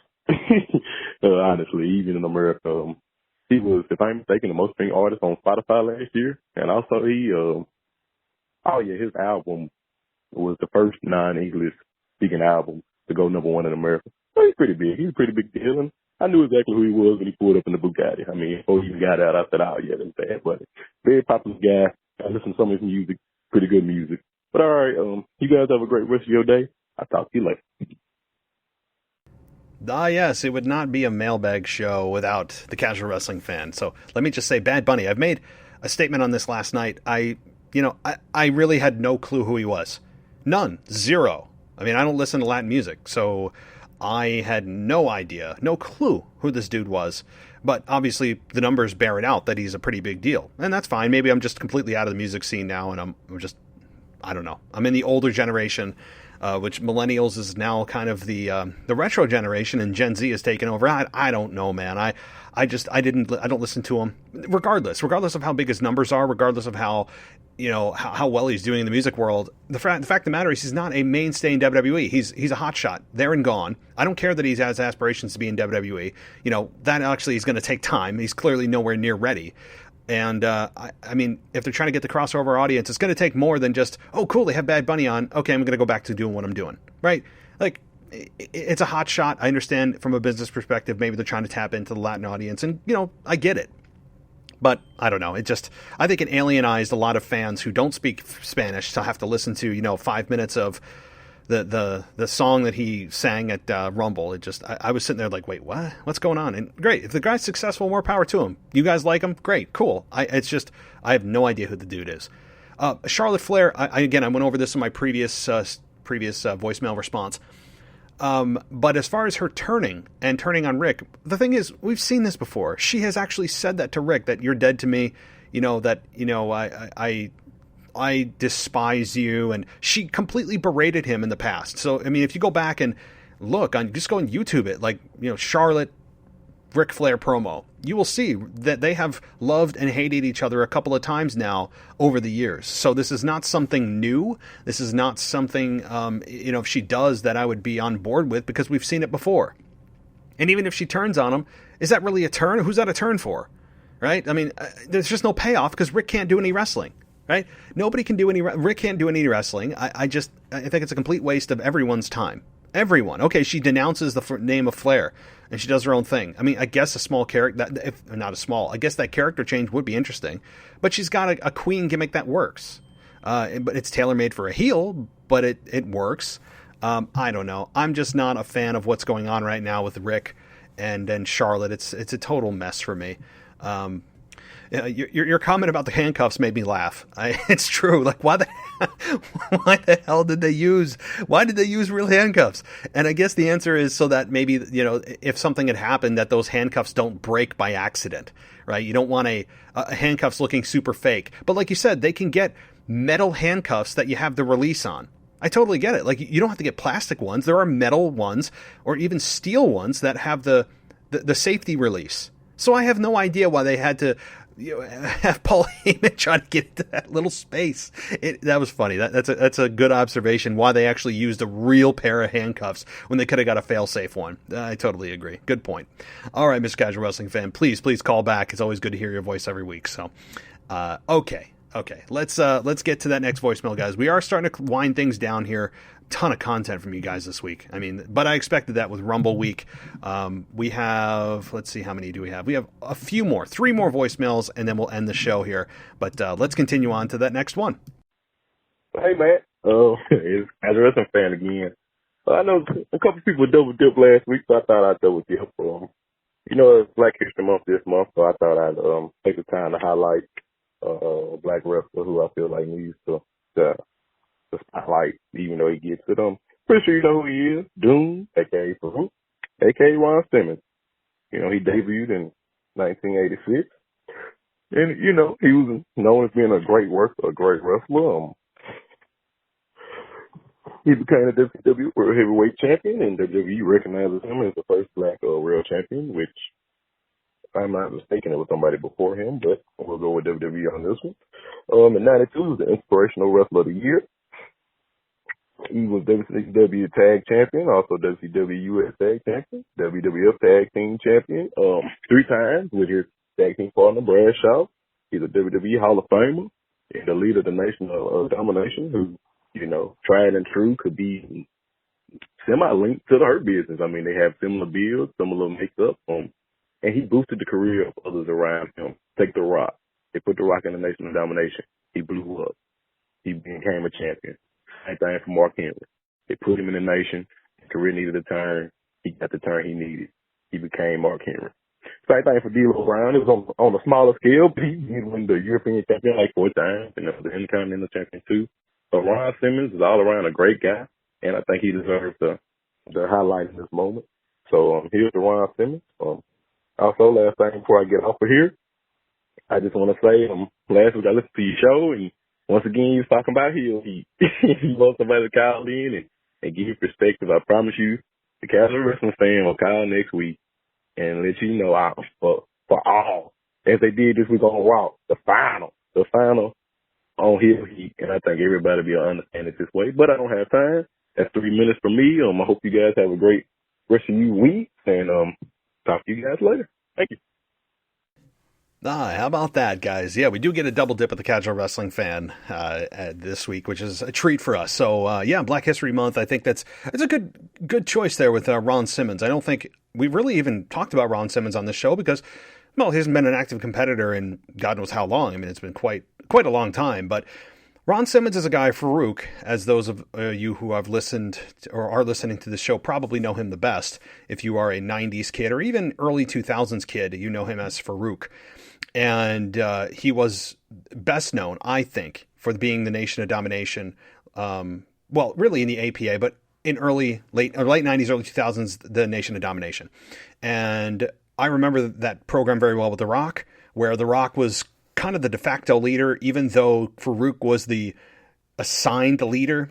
Honestly, even in America. He was, if I'm mistaken, the most streamed artist on Spotify last year. And also his album was the first non-English speaking album to go number one in America. So he's pretty big. He's a pretty big deal. And I knew exactly who he was when he pulled up in the Bugatti. I mean, before he even got out, I said, oh yeah, that's Bad Bunny. Very popular guy. I listen to some of his music. Pretty good music. But all right, you guys have a great rest of your day. I'll talk to you later. Yes, it would not be a mailbag show without the casual wrestling fan. So let me just say, Bad Bunny, I've made a statement on this last night. I really had no clue who he was. None. Zero. I mean, I don't listen to Latin music, so I had no idea, no clue who this dude was. But obviously the numbers bear it out that he's a pretty big deal. And that's fine. Maybe I'm just completely out of the music scene now, and I don't know. I'm in the older generation, which millennials is now kind of the retro generation, and Gen Z is taking over. I don't know, man. I don't listen to him regardless of how big his numbers are, regardless of how well he's doing in the music world. The fact of the matter is he's not a mainstay in WWE. He's a hotshot there and gone. I don't care that he has aspirations to be in WWE. That actually is going to take time. He's clearly nowhere near ready. And, I mean, if they're trying to get the crossover audience, it's going to take more than just, oh, cool, they have Bad Bunny on. Okay, I'm going to go back to doing what I'm doing. Right? Like, it's a hot shot. I understand from a business perspective, maybe they're trying to tap into the Latin audience. And, I get it. But I don't know. I think it alienized a lot of fans who don't speak Spanish to have to listen to, 5 minutes of the song that he sang at Rumble. I was sitting there like, wait, what? What's going on? And great, if the guy's successful, more power to him. You guys like him? Great, cool. I have no idea who the dude is. Charlotte Flair. I went over this in my previous voicemail response. But as far as her turning on Rick, the thing is, we've seen this before. She has actually said that to Rick, that you're dead to me. I despise you, and she completely berated him in the past. So, I mean, if you go back and just go on YouTube it, like, Charlotte, Ric Flair promo, you will see that they have loved and hated each other a couple of times now over the years. So this is not something new. This is not something, if she does, that I would be on board with, because we've seen it before. And even if she turns on him, is that really a turn? Who's that a turn for? Right? I mean, there's just no payoff because Rick can't do any wrestling. right? Nobody can do any. Rick can't do any wrestling. I think it's a complete waste of everyone's time. Everyone. Okay, she denounces the name of Flair, and she does her own thing. I mean, I guess a small character, if not a small, I guess that character change would be interesting. But she's got a queen gimmick that works. But it's tailor-made for a heel, but it works. I don't know. I'm just not a fan of what's going on right now with Rick and Charlotte. It's a total mess for me. Your comment about the handcuffs made me laugh. It's true. Like, why the hell did they use real handcuffs? And I guess the answer is so that maybe, if something had happened, that those handcuffs don't break by accident, right? You don't want a handcuffs looking super fake. But like you said, they can get metal handcuffs that you have the release on. I totally get it. Like, you don't have to get plastic ones. There are metal ones or even steel ones that have the safety release. So I have no idea why they had to have Paul Heyman trying to get into that little space. That was funny. That's a good observation. Why they actually used a real pair of handcuffs when they could have got a fail-safe one. I totally agree. Good point. All right, Mr. Casual Wrestling Fan, please call back. It's always good to hear your voice every week. So, okay. Let's get to that next voicemail, guys. We are starting to wind things down here. Ton of content from you guys this week. I mean, but I expected that with Rumble Week. We have, let's see, how many do we have? We have a few more, 3 more voicemails, and then we'll end the show here. But let's continue on to that next one. Hey, man. It's as a wrestling fan again. I know a couple people double dipped last week, so I thought I'd double dip. It's Black History Month this month, so I thought I'd take the time to highlight a black wrestler who I feel like needs the spotlight, even though he gets it. Pretty sure you know who he is. Doom, a.k.a. Farouk, a.k.a. Ron Simmons. He debuted in 1986. And, he was known as being a great worker, a great wrestler. He became the WCW World Heavyweight Champion, and WWE recognizes him as the first black world champion, which, if I'm not mistaken, it was somebody before him, but we'll go with WWE on this one. In 92, he was the Inspirational Wrestler of the Year. He was WCW Tag Champion, also WCW US Tag Champion, WWF Tag Team Champion, 3 times with his tag team partner, Bradshaw. He's a WWE Hall of Famer and the leader of the Nation of Domination, who, tried and true, could be semi-linked to the Hurt Business. I mean, they have similar builds, similar makeup, and he boosted the career of others around him. Take The Rock. They put The Rock in the Nation of Domination. He blew up. He became a champion. Same thing for Mark Henry. They put him in the Nation. His career needed a turn. He got the turn he needed. He became Mark Henry. Same thing for D'Lo Brown. It was on a smaller scale, but he won the European champion like 4 times and the Intercontinental champion too. So Ron Simmons is all around a great guy, and I think he deserves the highlight in this moment. So here's to Ron Simmons. Also, last thing before I get off of here, I just want to say, last week I listened to your show, and once again, you was talking about heel heat. You want somebody to call in and give you perspective. I promise you, the casual wrestling fan will call next week and let you know for all, as they did this week on Raw, the final on heel heat. And I think everybody will understand it this way. But I don't have time. That's 3 minutes for me. I hope you guys have a great rest of your week, and talk to you guys later. Thank you. How about that, guys? Yeah, we do get a double dip at the Casual Wrestling Fan this week, which is a treat for us. So, Black History Month, I think that's a good choice there with Ron Simmons. I don't think we really even talked about Ron Simmons on this show because, well, he hasn't been an active competitor in God knows how long. I mean, it's been quite a long time. But Ron Simmons is a guy, Farouk, as those of you who have listened or are listening to the show probably know him the best. If you are a 90s kid or even early 2000s kid, you know him as Farouk. And he was best known, I think, for being the Nation of Domination. Really in the APA, but in late 90s, early 2000s, the Nation of Domination. And I remember that program very well with The Rock, where The Rock was kind of the de facto leader, even though Farouk was the assigned leader.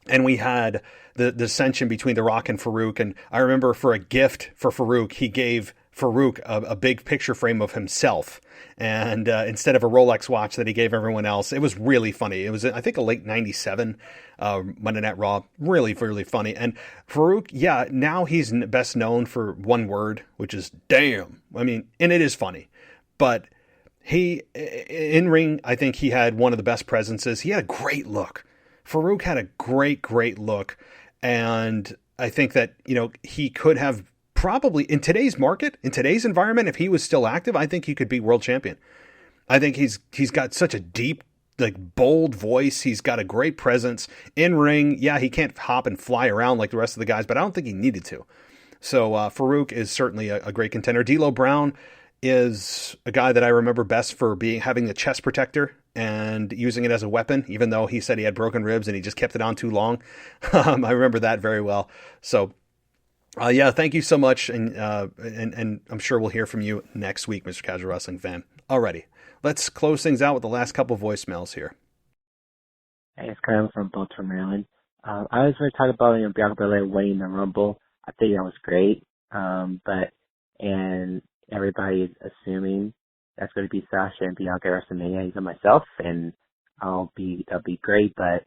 And we had the dissension between The Rock and Farouk. And I remember for a gift for Farouk, he gave Farouk a big picture frame of himself, and instead of a Rolex watch that he gave everyone else. It was really funny. It was, I think, a late 97 Monday Night Raw. Really, really funny. And Farouk, now he's best known for one word, which is damn. I mean, and it is funny, but In ring, I think he had one of the best presences. He had a great look. Farouk had a great look. And I think that, he could have probably, in today's market, in today's environment, if he was still active, I think he could be world champion. I think he's got such a deep, bold voice. He's got a great presence in ring. Yeah, he can't hop and fly around like the rest of the guys, but I don't think he needed to. So Farouk is certainly a great contender. D'Lo Brown is a guy that I remember best for having a chest protector and using it as a weapon, even though he said he had broken ribs and he just kept it on too long. I remember that very well. So, thank you so much, and I'm sure we'll hear from you next week, Mr. Casual Wrestling fan. Alrighty, let's close things out with the last couple voicemails here. Hey, it's Kyle from Baltimore, Maryland. I was going to talk about Bianca Belair winning the Rumble. I think that was great, and everybody is assuming that's going to be Sasha and Bianca at WrestleMania, even myself, and that'll be great. But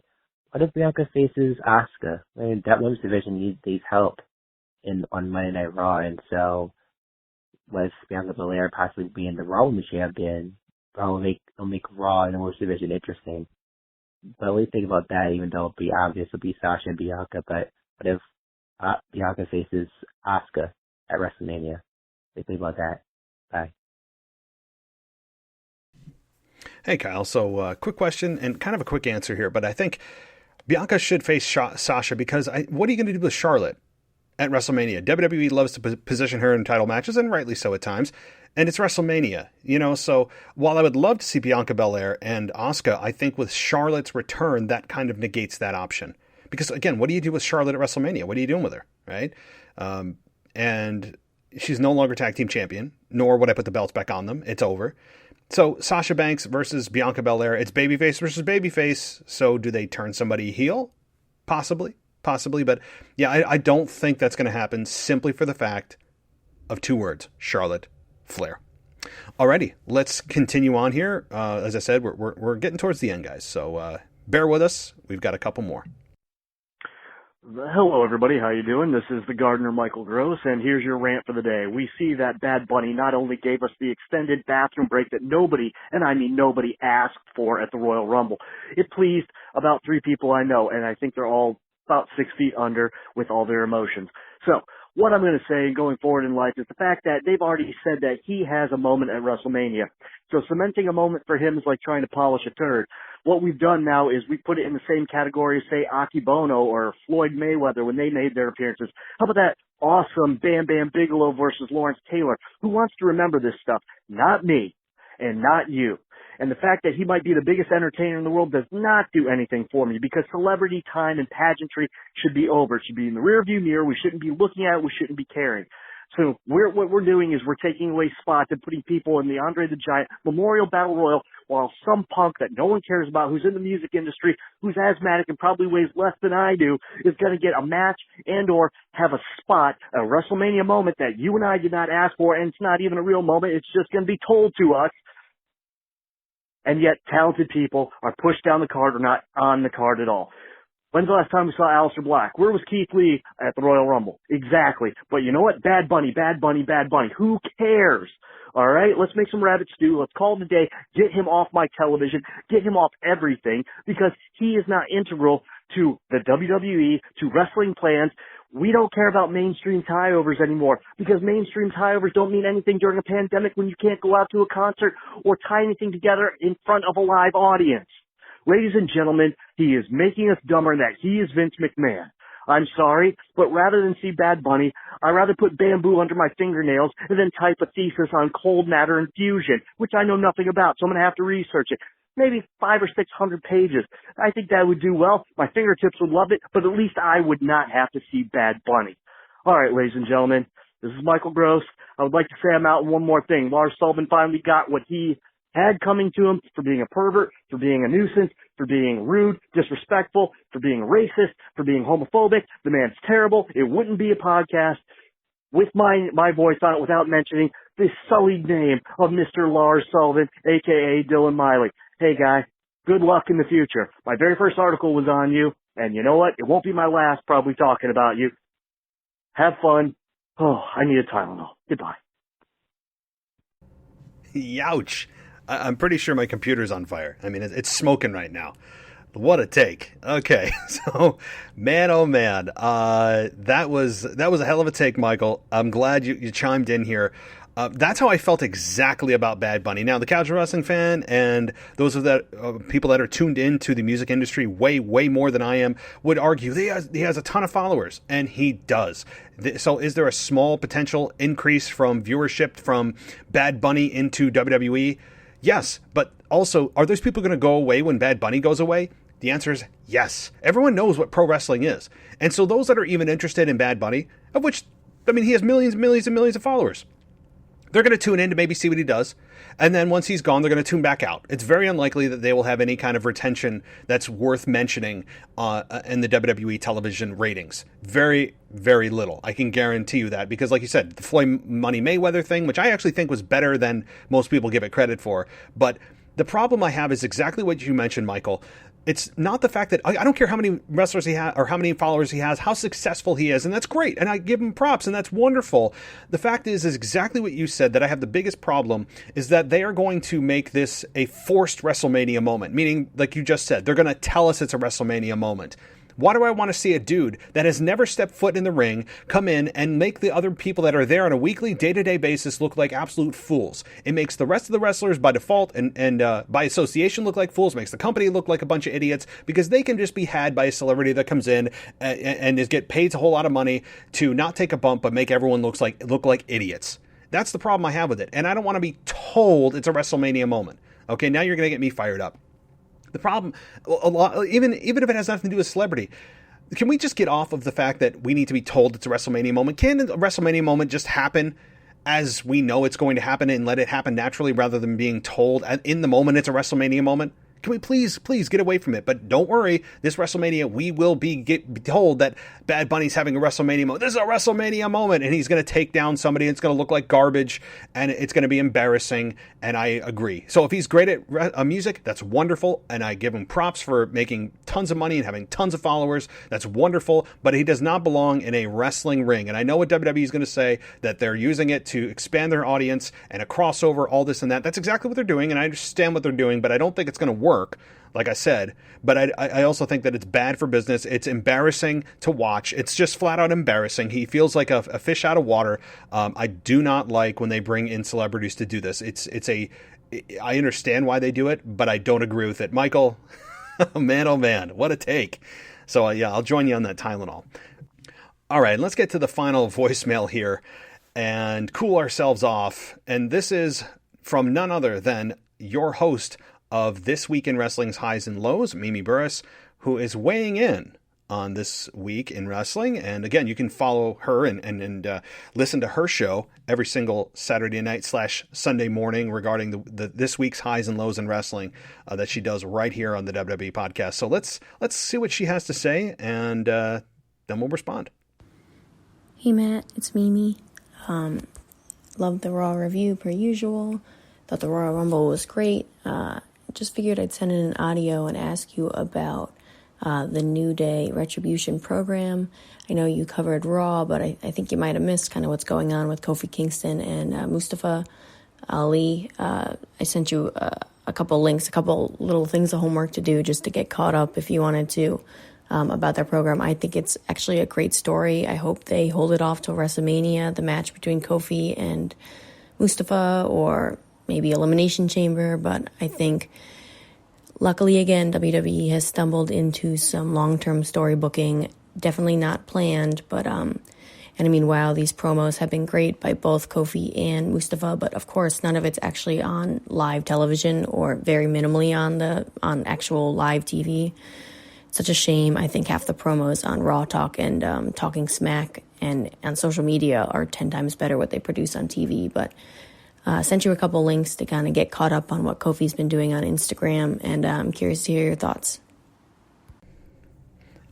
what if Bianca faces Asuka? I mean, that women's division needs help on Monday Night Raw, and so with Bianca Belair possibly being the Raw Women's Champion, it'll make Raw and the women's division interesting. But what do you think about that? Even though it'll be obvious, it'll be Sasha and Bianca, but what if Bianca faces Asuka at WrestleMania? What do you think about that? Bye. Hey, Kyle. So, quick question and kind of a quick answer here, but I think Bianca should face Sasha because what are you going to do with Charlotte at WrestleMania? WWE loves to position her in title matches, and rightly so at times, and it's WrestleMania, so while I would love to see Bianca Belair and Asuka, I think with Charlotte's return, that kind of negates that option. Because, again, what do you do with Charlotte at WrestleMania? What are you doing with her, right? And she's no longer tag team champion, nor would I put the belts back on them. It's over. So Sasha Banks versus Bianca Belair, it's babyface versus babyface. So do they turn somebody heel? Possibly. But yeah, I don't think that's going to happen simply for the fact of two words: Charlotte Flair. Alrighty, let's continue on here. As I said, we're getting towards the end, guys. So bear with us. We've got a couple more. Hello, everybody. How you doing? This is the gardener, Michael Gross, and here's your rant for the day. We see that Bad Bunny not only gave us the extended bathroom break that nobody, and I mean nobody, asked for at the Royal Rumble. It pleased about 3 people I know, and I think they're all about 6 feet under with all their emotions. So, what I'm going to say going forward in life is the fact that they've already said that he has a moment at WrestleMania. So cementing a moment for him is like trying to polish a turd. What we've done now is we put it in the same category as, say, Aki Bono or Floyd Mayweather when they made their appearances. How about that awesome Bam Bam Bigelow versus Lawrence Taylor? Who wants to remember this stuff? Not me and not you. And the fact that he might be the biggest entertainer in the world does not do anything for me, because celebrity time and pageantry should be over. It should be in the rearview mirror. We shouldn't be looking at it. We shouldn't be caring. So what we're doing is we're taking away spots and putting people in the Andre the Giant Memorial Battle Royal, while some punk that no one cares about, who's in the music industry, who's asthmatic and probably weighs less than I do, is going to get a match and or have a spot, a WrestleMania moment that you and I did not ask for, and it's not even a real moment. It's just going to be told to us. And yet talented people are pushed down the card or not on the card at all. When's the last time we saw Aleister Black? Where was Keith Lee at the Royal Rumble? Exactly. But you know what? Bad Bunny, Bad Bunny, Bad Bunny. Who cares? All right? Let's make some rabbit stew. Let's call it a day. Get him off my television. Get him off everything, because he is not integral to the WWE, to wrestling plans. We don't care about mainstream tie-overs anymore, because mainstream tie-overs don't mean anything during a pandemic when you can't go out to a concert or tie anything together in front of a live audience. Ladies and gentlemen, he is making us dumber that he is Vince McMahon. I'm sorry, but rather than see Bad Bunny, I'd rather put bamboo under my fingernails and then type a thesis on cold matter infusion, which I know nothing about, so I'm going to have to research it. Maybe 500 or 600 pages. I think that would do well. My fingertips would love it, but at least I would not have to see Bad Bunny. All right, ladies and gentlemen, this is Michael Gross. I would like to say I'm out on one more thing. Lars Sullivan finally got what he had coming to him for being a pervert, for being a nuisance, for being rude, disrespectful, for being racist, for being homophobic. The man's terrible. It wouldn't be a podcast with my voice on it without mentioning the sullied name of Mr. Lars Sullivan, a.k.a. Dylan Miley. Hey, guy, good luck in the future. My very first article was on you, and you know what? It won't be my last probably talking about you. Have fun. Oh, I need a Tylenol. Goodbye. Youch. I'm pretty sure my computer's on fire. I mean, it's smoking right now. What a take. Okay, so man, oh man, that was a hell of a take, Michael. I'm glad you chimed in here. That's how I felt exactly about Bad Bunny. Now, the casual wrestling fan and those of that people that are tuned into the music industry way more than I am would argue he has a ton of followers, and he does. So, is there a small potential increase from viewership from Bad Bunny into WWE? Yes, but also, are those people going to go away when Bad Bunny goes away? The answer is yes. Everyone knows what pro wrestling is. And so those that are even interested in Bad Bunny, of which, I mean, he has millions and millions and millions of followers, they're going to tune in to maybe see what he does. And then once he's gone, they're going to tune back out. It's very unlikely that they will have any kind of retention that's worth mentioning in the WWE television ratings. Very, very little. I can guarantee you that because, like you said, the Floyd Money Mayweather thing, which I actually think was better than most people give it credit for. But the problem I have is exactly what you mentioned, Michael. It's not the fact that I don't care how many wrestlers he has or how many followers he has, how successful he is, and that's great, and I give him props, and that's wonderful. The fact is exactly what you said, that I have the biggest problem is that they are going to make this a forced WrestleMania moment, meaning, like you just said, they're going to tell us it's a WrestleMania moment. Why do I want to see a dude that has never stepped foot in the ring come in and make the other people that are there on a weekly, day-to-day basis look like absolute fools? It makes the rest of the wrestlers by default and by association look like fools, makes the company look like a bunch of idiots because they can just be had by a celebrity that comes in and is get paid a whole lot of money to not take a bump but make everyone look like idiots. That's the problem I have with it. And I don't want to be told it's a WrestleMania moment. Okay, now you're going to get me fired up. The problem, even if it has nothing to do with celebrity, can we just get off of the fact that we need to be told it's a WrestleMania moment? Can a WrestleMania moment just happen as we know it's going to happen and let it happen naturally rather than being told in the moment it's a WrestleMania moment? Can we please get away from it? But don't worry, this WrestleMania, we will be told that Bad Bunny's having a WrestleMania moment. This is a WrestleMania moment, and he's going to take down somebody. It's going to look like garbage, and it's going to be embarrassing, and I agree. So if he's great at music, that's wonderful, and I give him props for making tons of money and having tons of followers. That's wonderful, but he does not belong in a wrestling ring. And I know what WWE is going to say, that they're using it to expand their audience and a crossover, all this and that. That's exactly what they're doing, and I understand what they're doing, but I don't think it's going to work. Like I said, but I also think that it's bad for business. It's embarrassing to watch. It's just flat out embarrassing. He feels like a fish out of water. I do not like when they bring in celebrities to do this. I understand why they do it, but I don't agree with it. Michael, oh man, what a take. So yeah, I'll join you on that Tylenol. All right, let's get to the final voicemail here and cool ourselves off. And this is from none other than your host of This Week in Wrestling's Highs and Lows, Mimi Burris, who is weighing in on This Week in Wrestling. And again, you can follow her and listen to her show every single Saturday night / Sunday morning regarding the This Week's Highs and Lows in Wrestling that she does right here on the WWE podcast. So let's see what she has to say, and then we'll respond. Hey Matt, it's Mimi. Loved the Raw review per usual. Thought the Royal Rumble was great. Just figured I'd send in an audio and ask you about the New Day Retribution program. I know you covered Raw, but I think you might have missed kind of what's going on with Kofi Kingston and Mustafa Ali. I sent you a couple links, a couple little things of homework to do just to get caught up if you wanted to about their program. I think it's actually a great story. I hope they hold it off till WrestleMania, the match between Kofi and Mustafa, or maybe Elimination Chamber, but I think luckily again WWE has stumbled into some long-term story booking, definitely not planned, but and I mean, wow, these promos have been great by both Kofi and Mustafa, but of course none of it's actually on live television or very minimally on actual live TV. Such a shame. I think half the promos on Raw Talk and Talking Smack and on social media are 10 times better what they produce on TV, but sent you a couple links to kind of get caught up on what Kofi's been doing on Instagram, and I'm curious to hear your thoughts.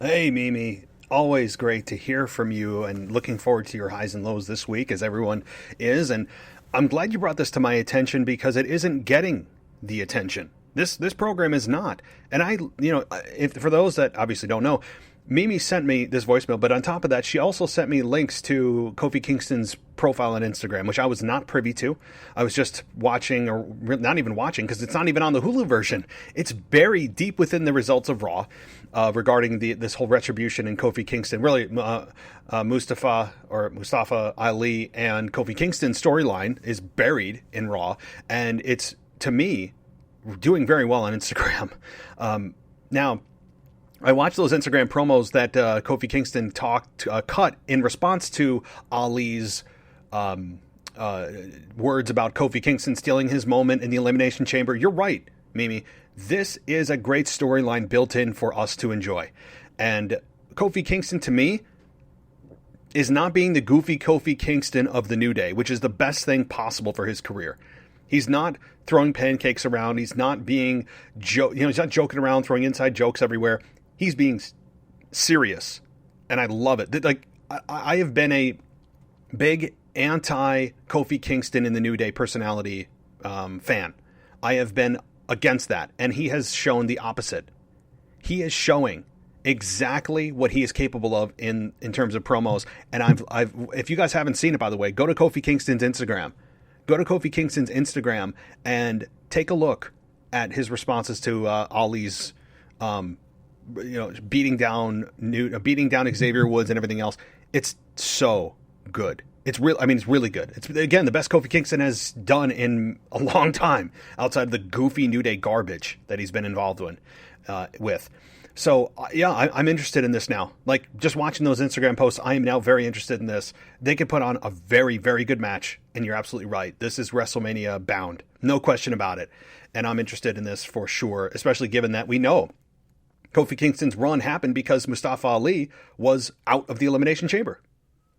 Hey, Mimi. Always great to hear from you, and looking forward to your highs and lows this week, as everyone is. And I'm glad you brought this to my attention because it isn't getting the attention. This program is not. And if for those that obviously don't know, Mimi sent me this voicemail, but on top of that, she also sent me links to Kofi Kingston's profile on Instagram, which I was not privy to. I was just watching, or not even watching, because it's not even on the Hulu version. It's buried deep within the results of Raw regarding this whole retribution in Kofi Kingston. Really, Mustafa Ali and Kofi Kingston's storyline is buried in Raw, and it's, to me, doing very well on Instagram. Now, I watched those Instagram promos that Kofi Kingston cut in response to Ali's words about Kofi Kingston stealing his moment in the Elimination Chamber. You're right, Mimi. This is a great storyline built in for us to enjoy. And Kofi Kingston, to me, is not being the goofy Kofi Kingston of the New Day, which is the best thing possible for his career. He's not throwing pancakes around. He's not being, he's not joking around, throwing inside jokes everywhere. He's being serious, and I love it. Like, I have been a big anti-Kofi Kingston in the New Day personality fan. I have been against that, and he has shown the opposite. He is showing exactly what he is capable of in terms of promos. And I've if you guys haven't seen it, by the way, go to Kofi Kingston's Instagram. Go to Kofi Kingston's Instagram and take a look at his responses to Ali's beating down Xavier Woods and everything else. It's so good. It's real. I mean, it's really good. It's, again, the best Kofi Kingston has done in a long time outside of the goofy New Day garbage that he's been involved with. So, yeah, I'm interested in this now. Like, just watching those Instagram posts, I am now very interested in this. They could put on a very, very good match, and you're absolutely right. This is WrestleMania bound. No question about it. And I'm interested in this for sure, especially given that we know Kofi Kingston's run happened because Mustafa Ali was out of the Elimination Chamber.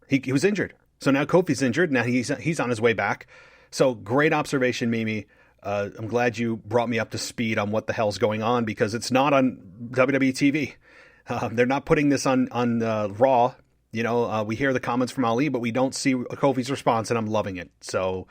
He was injured. So now Kofi's injured. Now he's on his way back. So great observation, Mimi. I'm glad you brought me up to speed on what the hell's going on, because it's not on WWE TV. They're not putting this on Raw. We hear the comments from Ali, but we don't see Kofi's response, and I'm loving it. So,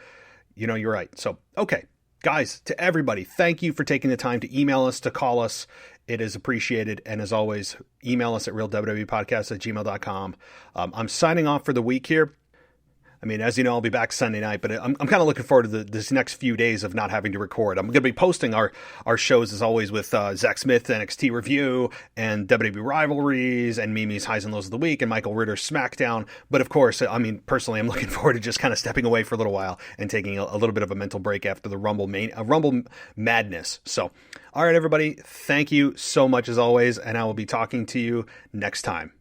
you're right. So, okay. Guys, to everybody, thank you for taking the time to email us, to call us. It is appreciated. And as always, email us at realwwepodcast@gmail.com. I'm signing off for the week here. I mean, as you know, I'll be back Sunday night, but I'm kind of looking forward to this next few days of not having to record. I'm going to be posting our shows, as always, with Zach Smith, NXT Review, and WWE Rivalries, and Mimi's Highs and Lows of the Week, and Michael Ritter's SmackDown. But of course, I mean, personally, I'm looking forward to just kind of stepping away for a little while and taking a little bit of a mental break after the Rumble madness. So, all right, everybody, thank you so much as always, and I will be talking to you next time.